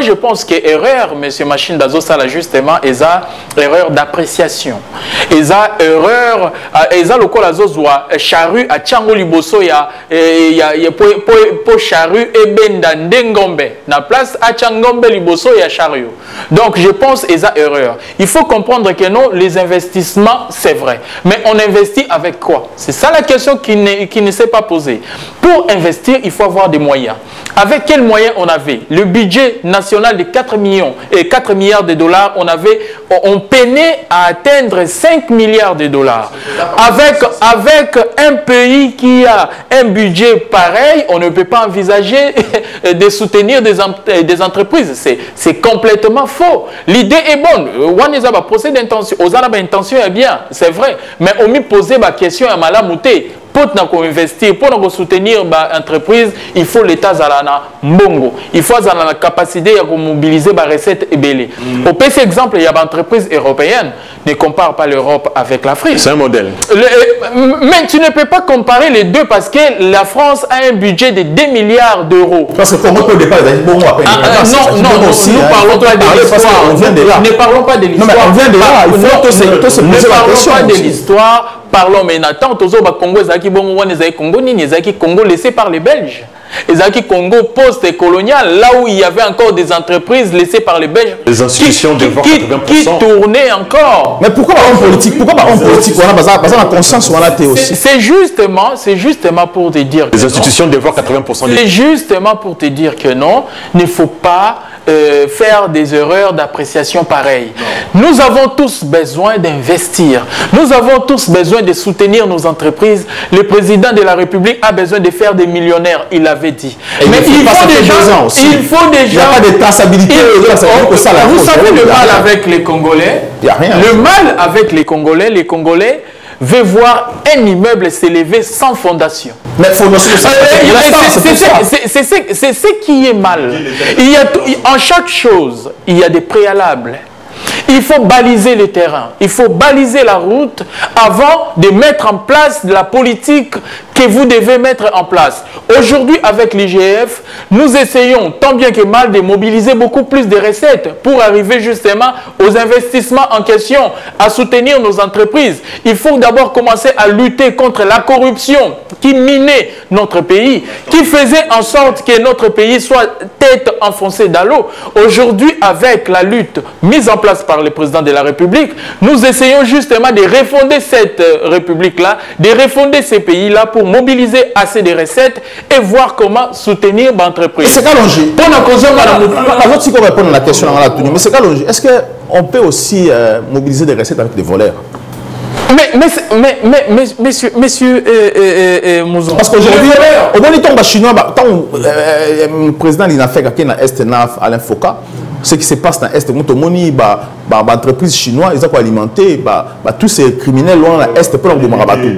je pense que erreur, monsieur Machine Dazosala, justement, état erreur d'appréciation. État erreur, état local azozwa charrue à Tchango Liboso, il y a po charrue et benda ndengombe. Na place à Tchangombe Liboso, il y a charrue. Donc, je pense état erreur. Il faut comprendre que non, les investissements, c'est vrai. Mais on investit avec quoi? C'est ça la question qui ne s'est pas posée. Pour investir, il faut avoir des moyens. Avec quels moyens on avait? Le budget national de 4 milliards de dollars, on peinait à atteindre 5 milliards de dollars. Avec un pays qui a un budget pareil, on ne peut pas envisager de soutenir des entreprises. C'est complètement faux. L'idée est bonne. On a posé d'intention. L'intention est bien, c'est vrai. Mais on m'a posé la question à Malamouté. Pour investir, pour soutenir l'entreprise, il faut l'État Zalana Mbongo. Il faut la capacité de mobiliser les recettes et belé. Au PC exemple, il y a une entreprise européenne. Ne compare pas l'Europe avec l'Afrique. C'est un modèle. Mais tu ne peux pas comparer les deux parce que la France a un budget de 2 milliards d'euros. Parce que comment peut départ bon non, nous parlons pas de l'histoire. Ne parlons pas de l'histoire. Non, mais on vient de là. Il faut se poser la question. Ne parlons pas de l'histoire. Parlons maintenant. Congo, Congo laissé par les Belges. Ezaki Congo post-colonial, là où il y avait encore des entreprises laissées par les Belges. Les institutions qui tournaient encore. Mais pourquoi pas en politique? Pourquoi pas en politique? On a conscience ou on a aussi. C'est justement pour te dire que les institutions dévorent 80%. C'est justement pour te dire que non, il ne faut pas faire des erreurs d'appréciation pareilles. Nous avons tous besoin d'investir. Nous avons tous besoin de soutenir nos entreprises. Le président de la République a besoin de faire des millionnaires, il l'avait dit. Mais il faut déjà... Il n'y a pas de traçabilité. Vous savez le mal avec les Congolais? Il n'y a rien. Le mal avec les Congolais veut voir un immeuble s'élever sans fondation. Mais c'est ce qui est mal. En chaque chose, il y a des préalables. Il faut baliser le terrain, il faut baliser la route avant de mettre en place la politique que vous devez mettre en place. Aujourd'hui, avec l'IGF, nous essayons tant bien que mal de mobiliser beaucoup plus de recettes pour arriver justement aux investissements en question, à soutenir nos entreprises. Il faut d'abord commencer à lutter contre la corruption qui minait notre pays, qui faisait en sorte que notre pays soit tête enfoncée dans l'eau. Aujourd'hui, avec la lutte mise en place par le président de la République, nous essayons justement de refonder cette République-là, de refonder ces pays-là pour mobiliser assez de recettes et voir comment soutenir l'entreprise. C'est Kalonji. Pour la cause, si on répond à la question, mais c'est Kalonji. Est-ce qu'on peut aussi mobiliser des recettes avec des voleurs? Messieurs Mouzon. Parce qu'aujourd'hui, au moment où on chinois, le président il a fait quelqu'un dans l'Est, Alain Foucault, ce qui se passe dans l'Est, l'entreprise chinoise, ils ont alimenté tous ces criminels loin dans l'Est pour leur demander,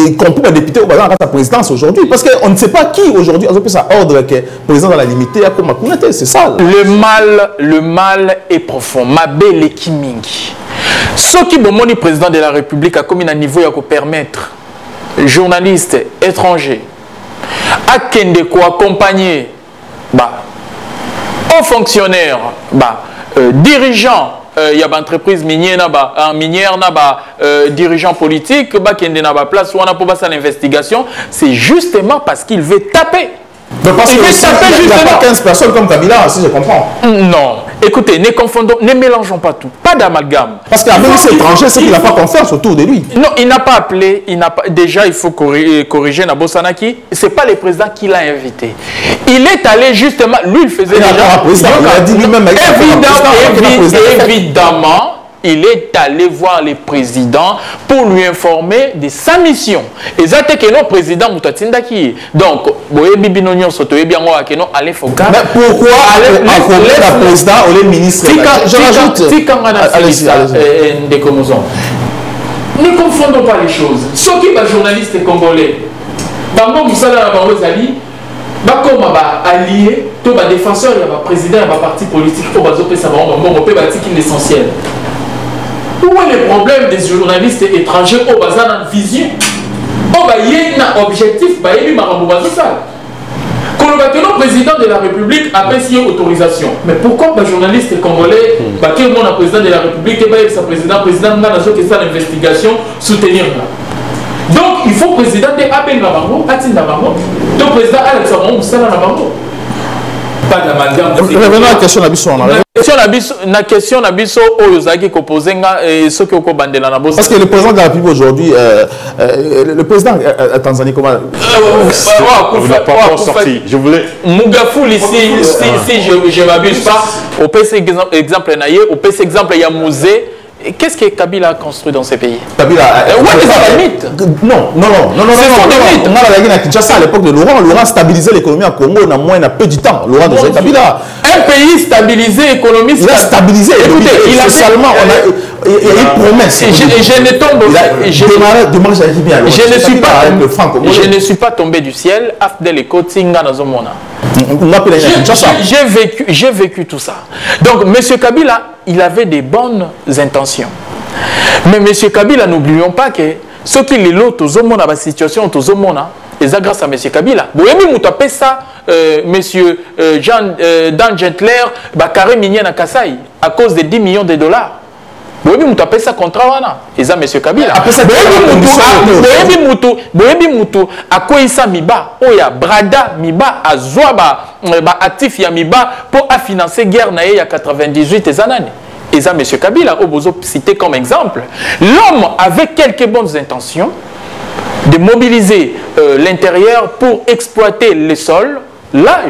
y compris les députés au la présidence aujourd'hui. Parce qu'on ne sait pas qui aujourd'hui a fait ça ordre que le président dans la limité a comme c'est ça. Le mal est profond. Mabé le Kimingi. Ce qui est président de la République a commis un niveau à permettre journalistes étrangers à Kendeko accompagner aux fonctionnaires, dirigeants, il y a une entreprise minière, dirigeants politiques, qui a place où on a pour l'investigation, c'est justement parce qu'il veut taper. Mais parce qu'il n'y a pas 15 personnes comme Kabila, si je comprends. Non. Écoutez, ne confondons, ne mélangeons pas tout. Pas d'amalgame. Parce qu'un ministre étranger, c'est qu'il n'a pas confiance autour de lui. Non, il n'a pas appelé. Déjà, il faut corriger Nabosanaki. Ce n'est pas le président qui l'a invité. Il est allé justement. Lui, il faisait déjà. Il a dit lui-même. Évidemment. Il est allé voir les présidents pour lui informer de sa mission. Et ça, c'est que le président Moutatindaki. Donc, mais pourquoi accompagner le président ou le ministre? Je rajoute. Ne confondons pas les choses. Ceux qui sont journalistes congolais, comme allié, tout défenseur, il y a un président, il y a un parti politique, il y a un essentiel. Où est le problème des journalistes étrangers au bazar dans vision? Il y a un objectif, il y a le président de la République a payé autorisation. Mais pourquoi les journalistes congolais, qui est le président de la République, et sa président n'a pas d'investigation soutenir? Donc il faut que le président de Aben Nabango, Atin Nabango, le président Alex Abon, Moussala Nabango. Pas d'amalgame. Revenons à la question de la question Nabiso Oyozaki Kopozenga et ceux qui ont bandé la Nabosa. Parce que le président de la République aujourd'hui, le président Tanzanie, comment vous n'avez pas encore sorti. Je voulais. Mugafoul ici, si je ne m'abuse pas, au PC exemple Naye, au PC exemple il y a Mouzé. Qu'est-ce que Kabila a construit dans ces pays? Kabila. C'est des mythes. Non. On a Kinshasa à l'époque de Laurent. Laurent stabilisait l'économie en Congo dans moins d'un peu de temps. Laurent de Kabila. Un pays stabilisé, économiste. Il a stabilisé. Écoutez, il a socialement, il y a une promesse. Je ne suis pas tombé du ciel. J'ai vécu tout ça. Donc, M. Kabila, il avait des bonnes intentions. Mais M. Kabila, n'oublions pas que ce qui est l'autre, la situation, et ça grâce à M. Kabila. Vous avez mis ça, M. Dan Gentler, carré minier à Kassai, à cause de 10 millions de dollars. Vous avez mis ça contrat, et ça, M. Kabila. Vous avez mis à quoi il s'est mis bas, Oya, Brada, Miba, à Zouaba, Atif, Yamiba, pour financer la guerre il y a 98 années. Et ça, M. Kabila, Obozo cité comme exemple. L'homme avait quelques bonnes intentions de mobiliser l'intérieur pour exploiter les sols. Là,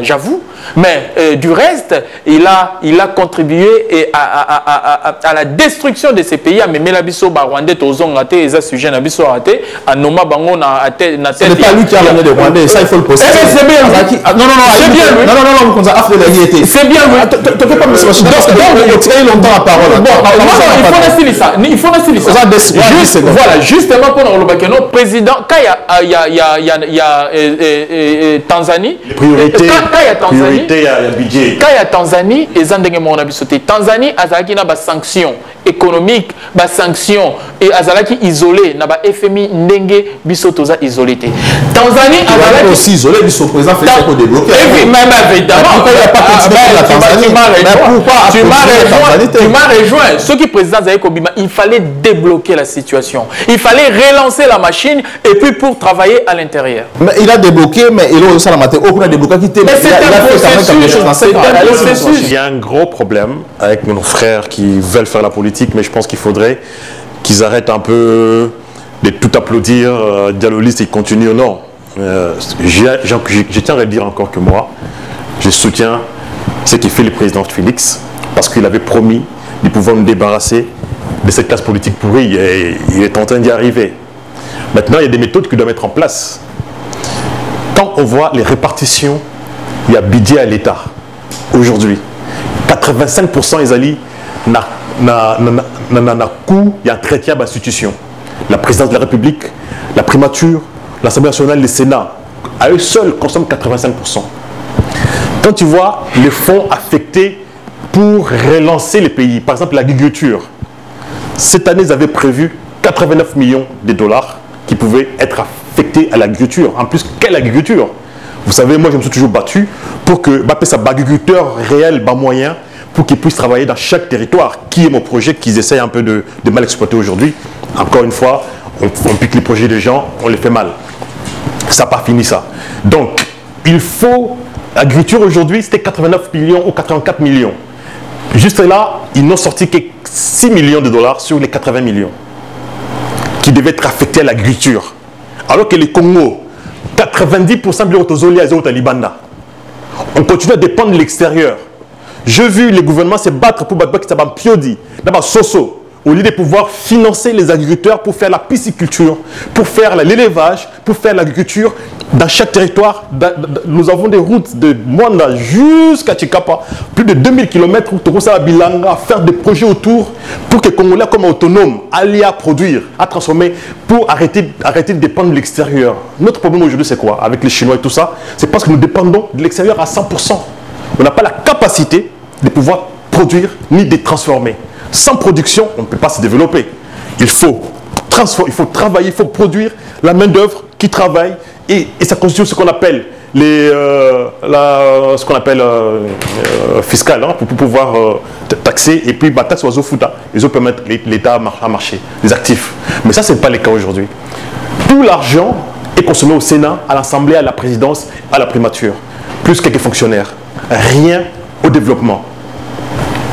j'avoue. Mais du reste, il a contribué à la destruction de ces pays. Mais Melabiso Rwandais, Tozong raté, et sujet Nabiso raté, à Noma Bango na tête. Ce n'est pas lui qui a ramené les Rwandais, ça il faut le poster. C'est bien. Non, c'est bien lui. Non, c'est bien lui. Tu peux pas me dire que tu longtemps la parole. Il faut la ça. Voilà, justement pour le Bakeno, président, quand il y a Tanzanie, priorité à budget. Quand il y a Tanzanie, Tanzanie a des sanctions économiques, des sanctions et azalaki isolé, na ba FMI ndenge biso toza isolé. Tanzanie azalaki aussi isolé, biso président fait pour débloquer. Même évidemment. Tu m'as rejoint. Ce qui président Kobima, il fallait débloquer la situation. Il fallait relancer la machine et puis pour travailler à l'intérieur. Mais il a débloqué, mais il a aussi la matière. Aucun débloqué qui était. Il y a un gros problème avec nos frères qui veulent faire la politique, mais je pense qu'il faudrait qu'ils arrêtent un peu de tout applaudir, Diallo-Lys, il continue ou non. Je tiens à le dire encore que moi, je soutiens ce qu'il fait le président Félix, parce qu'il avait promis de pouvoir nous débarrasser de cette classe politique pourrie, et il est en train d'y arriver. Maintenant, il y a des méthodes qu'il doit mettre en place. Quand on voit les répartitions, il y a budget à l'État. Aujourd'hui, 85% des alliés n'a coût, il y a un traité à l'institution. La présidence de la République, la primature, l'Assemblée nationale, le Sénat, à eux seuls consomment 85%. Quand tu vois les fonds affectés pour relancer les pays, par exemple l'agriculture, cette année, ils avaient prévu 89 millions de dollars qui pouvaient être affectés à l'agriculture. En plus, quelle agriculture? Vous savez, moi, je me suis toujours battu pour que ça agriculteur réel, moyen, pour qu'ils puissent travailler dans chaque territoire, qui est mon projet qu'ils essayent un peu de mal exploiter aujourd'hui. Encore une fois, on pique les projets des gens, on les fait mal. Ça n'a pas fini ça. Donc, il faut... L'agriculture aujourd'hui, c'était 89 millions ou 84 millions. Juste là, ils n'ont sorti que 6 millions de dollars sur les 80 millions qui devaient être affectés à l'agriculture. Alors que les Congo, 90% de l'autozolia est au Talibanda. On continue à dépendre de l'extérieur. J'ai vu les gouvernements se battre pour battre Piodi, d'abord Soso, au lieu de pouvoir financer les agriculteurs pour faire la pisciculture, pour faire l'élevage, pour faire l'agriculture dans chaque territoire. Nous avons des routes de Mwanda jusqu'à Chikapa, plus de 2000 km où Tokosa Bilanga, faire des projets autour pour que les Congolais comme autonomes allaient à produire, à transformer, pour arrêter de dépendre de l'extérieur. Notre problème aujourd'hui, c'est quoi? Avec les Chinois et tout ça, c'est parce que nous dépendons de l'extérieur à 100%. On n'a pas la capacité de pouvoir produire ni de transformer. Sans production, on ne peut pas se développer. Il faut travailler, il faut produire la main-d'œuvre qui travaille et ça constitue ce qu'on appelle fiscal, hein, pour pouvoir taxer et puis taxe oiseau fouta. Ils ont permettre l'État à marcher, les actifs. Mais ça, ce n'est pas le cas aujourd'hui. Tout l'argent est consommé au Sénat, à l'Assemblée, à la présidence, à la primature. Plus quelques fonctionnaires. Rien au développement.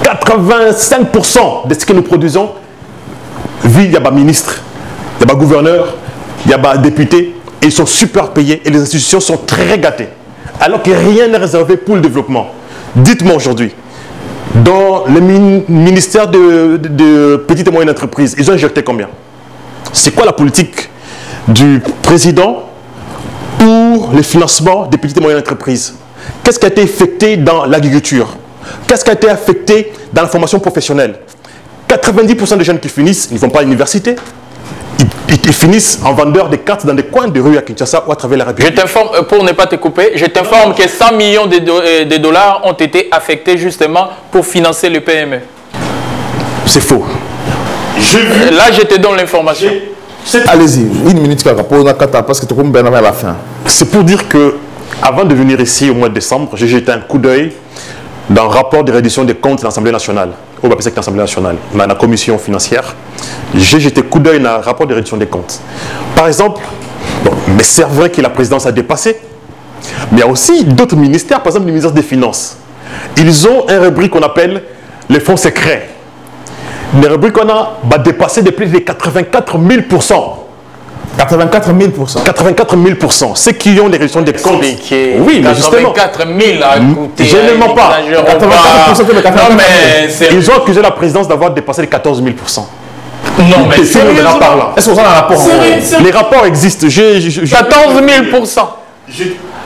85% de ce que nous produisons, il y a des ministres, il y a des gouverneurs, il y a des députés, et ils sont super payés et les institutions sont très gâtées. Alors que rien n'est réservé pour le développement. Dites-moi aujourd'hui, dans le ministère de petites et moyennes entreprises, ils ont injecté combien? C'est quoi la politique du président pour le financement des petites et moyennes entreprises? Qu'est-ce qui a été effectué dans l'agriculture? Qu'est-ce qui a été affecté dans la formation professionnelle? 90% des jeunes qui finissent, ils ne vont pas à l'université. Ils finissent en vendeur de cartes dans des coins de rue à Kinshasa ou à travers la République. Je t'informe, pour ne pas te couper, je t'informe que 100 millions de dollars ont été affectés justement pour financer le PME. C'est faux. Là, je te donne l'information. Allez-y, une minute parce que tu peux à la fin. C'est pour dire que, avant de venir ici au mois de décembre, j'ai jeté un coup d'œil dans le rapport de reddition des comptes de l'Assemblée nationale, au BAPSEC de l'Assemblée nationale, dans la commission financière. J'ai jeté un coup d'œil dans le rapport de reddition des comptes. Par exemple, mais c'est vrai que la présidence a dépassé, mais il y a aussi d'autres ministères, par exemple le ministère des Finances. Ils ont un rubrique qu'on appelle les fonds secrets. Les rubriques qu'on a dépassé de plus de 84 000%. 84 000%. 84 000%. Ceux qui ont des réductions des comptes. Oui, mais justement. 84 000 à coûter. Je ne mens pas. 84%, non, mais ils ont accusé la présidence d'avoir dépassé les 14 000%. Non, mais est-ce qu'on a un rapport? Les rapports existent. 14 000%.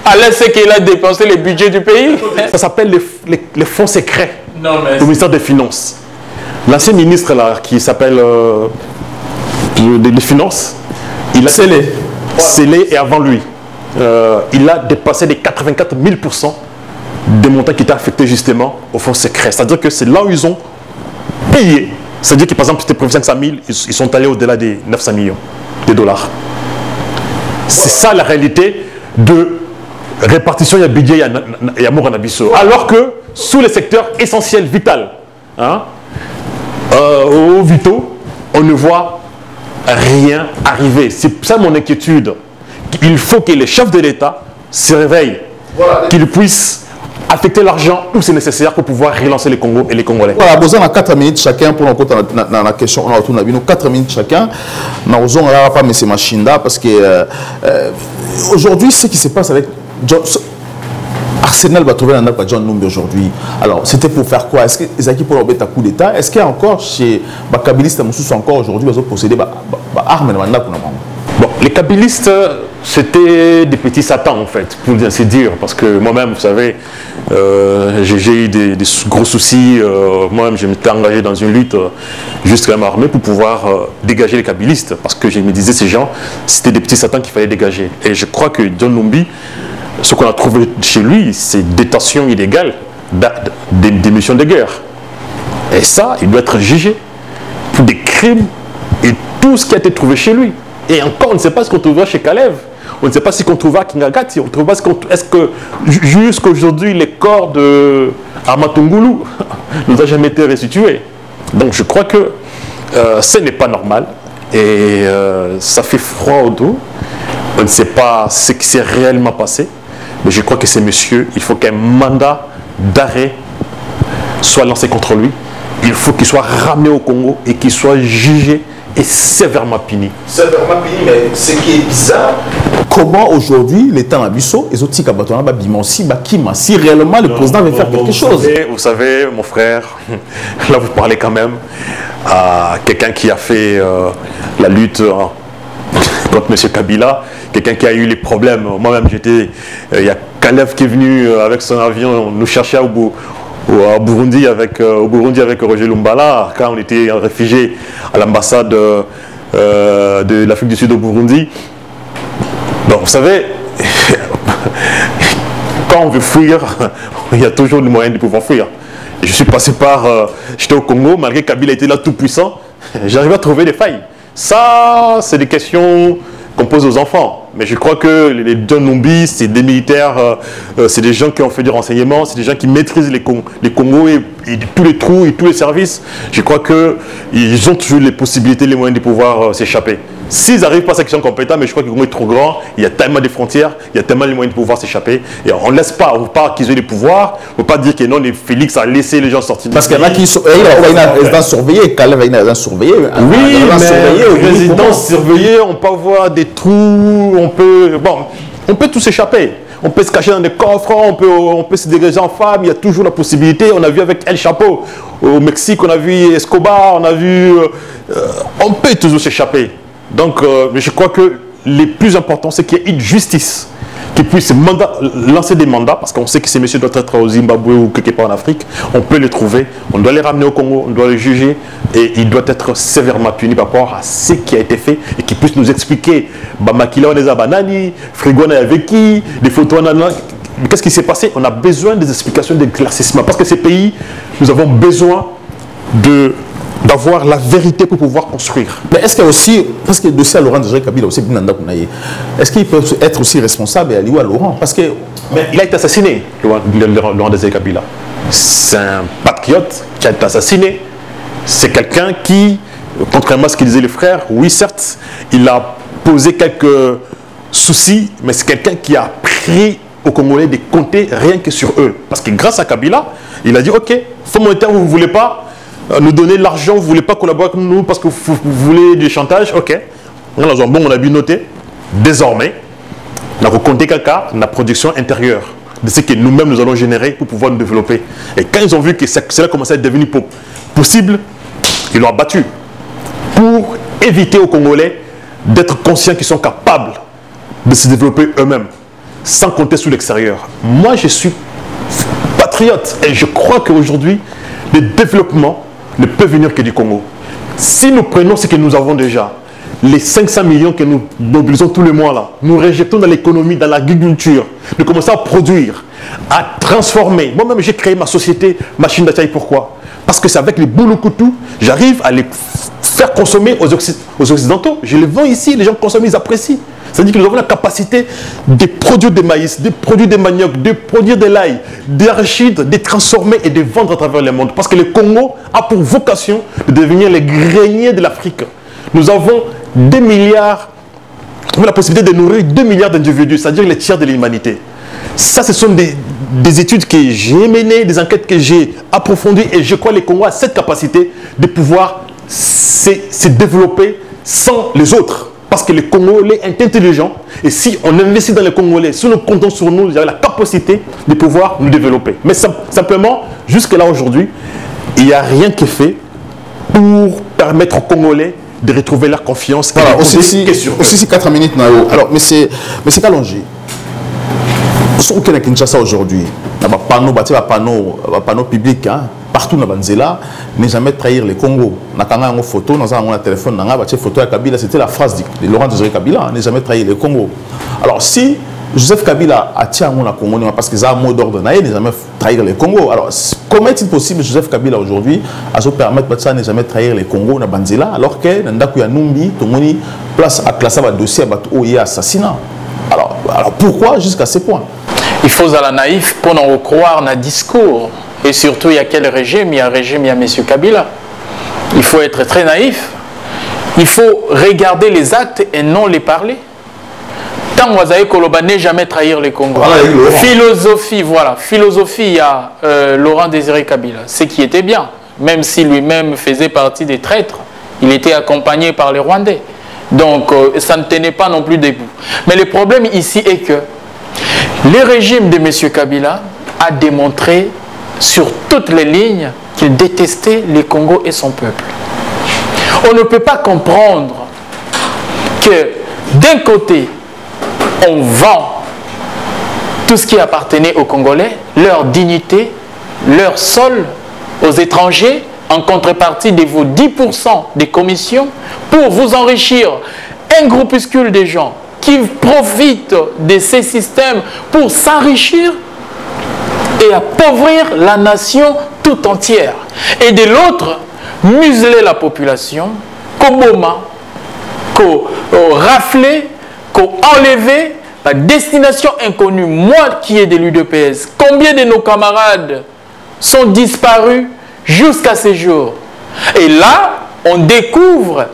Allez, c'est qu'il a dépensé le budget du pays. Ça s'appelle les fonds secrets. Non, mais au ministère des Finances. L'ancien ministre là, qui s'appelle des Finances, il a scellé et avant lui, il a dépassé les 84 000% des montants qui étaient affectés justement au fonds secret. C'est-à-dire que c'est là où ils ont payé. C'est-à-dire que par exemple, c'était prévu 500 000, ils sont allés au-delà des 900 millions de dollars. C'est ça la réalité de répartition, il y a budget, il y a amour en abisso. Alors que sous les secteurs essentiels, vital, hein, au Vito, on ne voit rien arriver. C'est ça mon inquiétude. Il faut que les chefs de l'État se réveillent, qu'ils puissent affecter l'argent où c'est nécessaire pour pouvoir relancer les Congo et les Congolais. Voilà, besoin de 4 minutes chacun pour la question. On a autour de 4 minutes chacun. Nous n'avons pas M. Machinda parce que aujourd'hui, ce qui se passe avec Arsenal va trouver un accord John Numbi aujourd'hui. Alors, c'était pour faire quoi? Est-ce que les équipes pour un coup d'État? Est-ce qu'il y a encore chez les kabylistes encore aujourd'hui ils ont possédé des armes? Bon, les kabylistes, c'était des petits satans en fait, pour ainsi dire, parce que moi-même, vous savez, j'ai eu des gros soucis. Moi-même, je m'étais engagé dans une lutte jusqu'à m'armer pour pouvoir dégager les kabylistes, parce que je me disais, ces gens, c'était des petits satans qu'il fallait dégager. Et je crois que John Numbi, ce qu'on a trouvé chez lui, c'est détention illégale des missions de guerre. Et ça, il doit être jugé pour des crimes et tout ce qui a été trouvé chez lui. Et encore, on ne sait pas ce qu'on trouvera chez Kalev. On ne sait pas ce qu'on trouvera à Kingagati. On ne trouve pas est-ce que jusqu'aujourd'hui, les corps de Armatungulu n'ont jamais été restitués. Donc je crois que ce n'est pas normal. Et ça fait froid au dos. On ne sait pas ce qui s'est réellement passé. Mais je crois que ces messieurs, il faut qu'un mandat d'arrêt soit lancé contre lui. Il faut qu'il soit ramené au Congo et qu'il soit jugé et sévèrement puni. Sévèrement puni, mais ce qui est bizarre, comment aujourd'hui l'État Nabiso et Zoti Kabatona Bimonsi Bakima, si réellement le président veut faire quelque chose. Vous savez, mon frère, là vous parlez quand même à quelqu'un qui a fait la lutte contre M. Kabila, quelqu'un qui a eu les problèmes. Moi-même, il y a Kalev qui est venu avec son avion nous chercher au Burundi avec Roger Lumbala, quand on était réfugié à l'ambassade de l'Afrique du Sud au Burundi. Donc, vous savez, quand on veut fuir, il y a toujours le moyen de pouvoir fuir. Et je suis passé par... j'étais au Congo, malgré Kabila était là tout puissant, j'arrive à trouver des failles. Ça, c'est des questions qu'on pose aux enfants. Mais je crois que les John Numbi, c'est des militaires, c'est des gens qui ont fait du renseignement, c'est des gens qui maîtrisent les Congos et tous les trous et tous les services. Je crois qu'ils ont toujours les possibilités, les moyens de pouvoir s'échapper. S'ils n'arrivent pas à ça, qu'ils sont compétents, mais je crois que le Congo est trop grand, il y a tellement de frontières, il y a tellement de moyens de pouvoir s'échapper. Et on ne laisse pas, on ne veut pas qu'ils aient les pouvoirs, on ne peut pas dire que non, Félix a laissé les gens sortir. Parce qu'il y en a qui sont... Il y a un résident surveillé, Kalev a une résidence surveillée. Oui, mais résidence surveillée, on peut avoir des trous, on peut tous s'échapper. On peut se cacher dans des coffres, on peut se dégager en femme, il y a toujours la possibilité. On a vu avec El Chapo au Mexique, on a vu Escobar, on a vu... on peut toujours s'échapper. Donc, je crois que le plus important, c'est qu'il y ait une justice qui puisse lancer des mandats, parce qu'on sait que ces messieurs doivent être au Zimbabwe ou quelque part en Afrique. On peut les trouver, on doit les ramener au Congo, on doit les juger, et ils doivent être sévèrement punis par rapport à ce qui a été fait, et qu'ils puissent nous expliquer, Bamakila on les a banani, Frigona avec qui, des photos qu'est-ce qui s'est passé? On a besoin des explications, d'éclaircissement, parce que ces pays, nous avons besoin d'avoir la vérité pour pouvoir construire. Mais est-ce qu'il y a aussi, parce que le dossier à Laurent de Kabila aussi, est-ce qu'il peut être aussi responsable à Laurent? Parce que... Mais il a été assassiné, Laurent de Kabila. C'est un patriote qui a été assassiné. C'est quelqu'un qui, contrairement à ce qu'ils disaient les frères, oui certes, il a posé quelques soucis, mais c'est quelqu'un qui a pris aux Congolais de compter rien que sur eux. Parce que grâce à Kabila, il a dit, ok, fonds monétaire, vous ne voulez pas nous donner l'argent, vous ne voulez pas collaborer avec nous parce que vous voulez du chantage, ok. Bon, on a bien noté. Désormais, on a compté quelqu'un la production intérieure de ce que nous-mêmes nous allons générer pour pouvoir nous développer. Et quand ils ont vu que cela commençait à devenir possible, ils l'ont abattu pour éviter aux Congolais d'être conscients qu'ils sont capables de se développer eux-mêmes sans compter sur l'extérieur. Moi, je suis patriote et je crois qu'aujourd'hui, le développement ne peut venir que du Congo. Si nous prenons ce que nous avons déjà, les 500 millions que nous mobilisons tous les mois là, nous réinjectons dans l'économie, dans l'agriculture, nous commençons à produire, à transformer. Moi-même, j'ai créé ma société Machine d'Ataï. Pourquoi? Parce que c'est avec les boulot-coutou, j'arrive à les faire consommer aux Occidentaux. Je les vends ici, les gens consomment, ils apprécient. C'est-à-dire que nous avons la capacité de produire des maïs, de produire des maniocs, de produire de l'ail, des arachides, de transformer et de vendre à travers le monde. Parce que le Congo a pour vocation de devenir les greniers de l'Afrique. Nous avons 2 milliards, nous avons la possibilité de nourrir 2 milliards d'individus, c'est-à-dire les tiers de l'humanité. Ça, ce sont des études que j'ai menées, des enquêtes que j'ai approfondies et je crois que les Congolais ont cette capacité de pouvoir se développer sans les autres. Parce que les Congolais sont intelligents et si on investit dans les Congolais, si nous comptons sur nous, nous avons la capacité de pouvoir nous développer. Mais simplement, jusque-là aujourd'hui, il n'y a rien qui est fait pour permettre aux Congolais de retrouver leur confiance. Voilà, aussi 4 minutes. Alors, mais c'est Kalonji. Ce qu'on a à Kinshasa aujourd'hui, il y a un panneau public, hein, partout dans Banzela, ne jamais trahir le Congo. On a une photo, on a un téléphone, on a une photo de Kabila, c'était la phrase de Laurent Désiré Kabila, ne jamais trahir le Congo. Alors si Joseph Kabila a tiré le Congo, parce qu'il a un mot d'ordre, ne jamais trahir le Congo. Alors comment est-il possible Joseph Kabila aujourd'hui à se permettre de ne jamais trahir le Congo dans Banzela, alors que dans le Numbi, tout le monde place à classer un dossier à assassinat. Alors pourquoi jusqu'à ce point? Il faut aller naïf pour nous croire dans le discours. Et surtout, il y a quel régime? Il y a un régime, il y a M. Kabila. Il faut être très naïf. Il faut regarder les actes et non les parler. Tant que vous avez Koloba, ne jamais trahir les Congolais. Philosophie, voilà. Philosophie, il y a Laurent Désiré Kabila. Ce qui était bien. Même si lui-même faisait partie des traîtres, il était accompagné par les Rwandais. Donc, ça ne tenait pas non plus debout. Mais le problème ici est que le régime de M. Kabila a démontré sur toutes les lignes qu'il détestait le Congo et son peuple. On ne peut pas comprendre que d'un côté, on vend tout ce qui appartenait aux Congolais, leur dignité, leur sol aux étrangers, en contrepartie de vos 10% des commissions, pour vous enrichir un groupuscule de gens qui profitent de ces systèmes pour s'enrichir et appauvrir la nation tout entière. Et de l'autre, museler la population, koboma, rafler, enlever, la destination inconnue. Moi qui ai de l'UDPS, combien de nos camarades sont disparus jusqu'à ce jour? Et là, on découvre.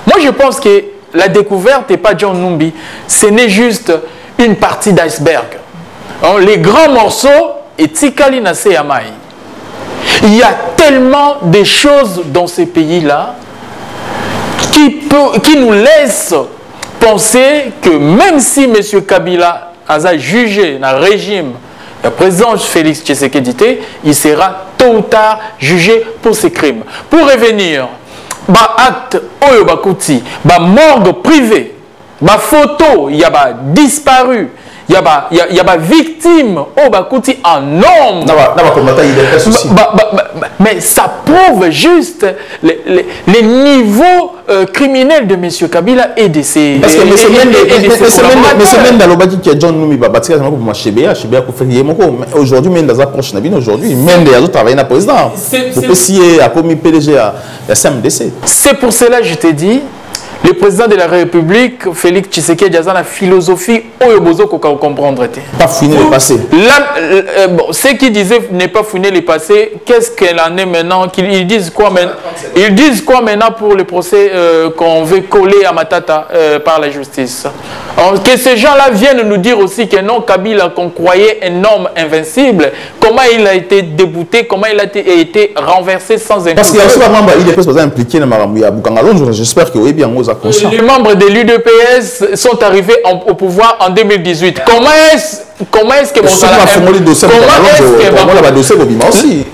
Moi, je pense que la découverte n'est pas John Numbi, ce n'est juste une partie d'iceberg. Les grands morceaux, et Tikali Nase Yamai. Il y a tellement de choses dans ces pays-là qui nous laissent penser que même si M. Kabila a jugé dans le régime, le président Félix Tshisekedi, il sera tôt ou tard jugé pour ses crimes. Pour revenir, acte oyo bakuti, morgue privée, photo, il y a disparu, il y a victime au bakuti en nombre. Mais ça prouve juste les niveaux criminels de M. Kabila et de ses aujourd'hui, même dans la prochaine vie, aujourd'hui, même des autres travaillent dans le président. C'est pour cela que je te dis, le président de la République, Félix Tshisekedi, a la philosophie oyobozo qu'on comprendre. Pas fouiner le passé. Ce qu'ils disaient n'est pas fouiner le passé. Qu'est-ce qu'elle en est maintenant? Ils disent quoi maintenant? Ils disent quoi maintenant pour le procès qu'on veut coller à Matata par la justice? Alors, que ces gens-là viennent nous dire aussi que non, Kabila, qu'on croyait un homme invincible, comment il a été débouté, comment il a été renversé sans impunité. Parce qu'il y a aussi des membres il est impliqué dans Maramouya Boukangalon. J'espère que oui, bien, on a conscience. Les membres de l'UDPS sont arrivés au pouvoir en 2018. Comment est-ce que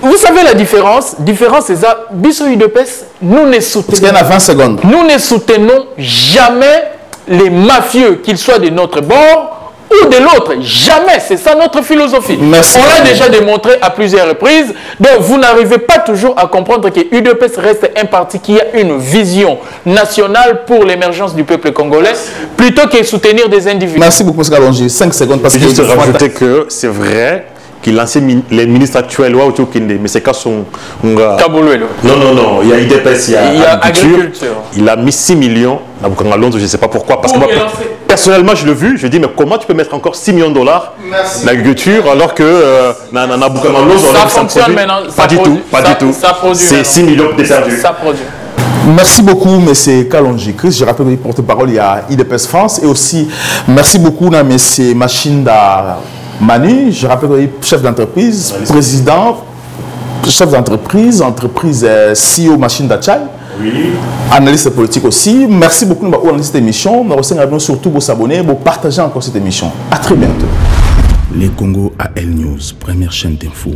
vous savez la différence? Différence, c'est ça. Biso UDPS, nous ne soutenons. Parce qu'il y en a 20 secondes. Nous ne soutenons jamais les mafieux, qu'ils soient de notre bord ou de l'autre. Jamais. C'est ça notre philosophie. Merci. On l'a déjà démontré à plusieurs reprises. Donc, vous n'arrivez pas toujours à comprendre que UDPS reste un parti qui a une vision nationale pour l'émergence du peuple congolais, plutôt que soutenir des individus. Merci beaucoup, M. Kalonji. 5 secondes. Parce que juste rajouter que c'est vrai qu'il a lancé les ministres actuels, mais c'est qu'à son... Non, il y a IDPS, il y a agriculture. Il a mis 6 millions à Boukangalon, je ne sais pas pourquoi. Parce que moi, personnellement, je l'ai vu, je dis, mais comment tu peux mettre encore 6 millions de dollars dans l'agriculture alors que Boukangalon, ça fonctionne maintenant. Pas du tout. C'est 6 millions de perdus. Ça produit. Merci beaucoup, M. Kalonji. Chris, je rappelle que porte-parole, il y a IDPS France. Et aussi, merci beaucoup, M. Machinda Manu, je rappelle, chef d'entreprise, président, chef d'entreprise, entreprise CEO Machine d'Achai. Oui. Analyste politique aussi. Merci beaucoup pour cette émission. Nous surtout vous abonner, vous partager encore cette émission. À très bientôt. Les Congo AL News, première chaîne d'info.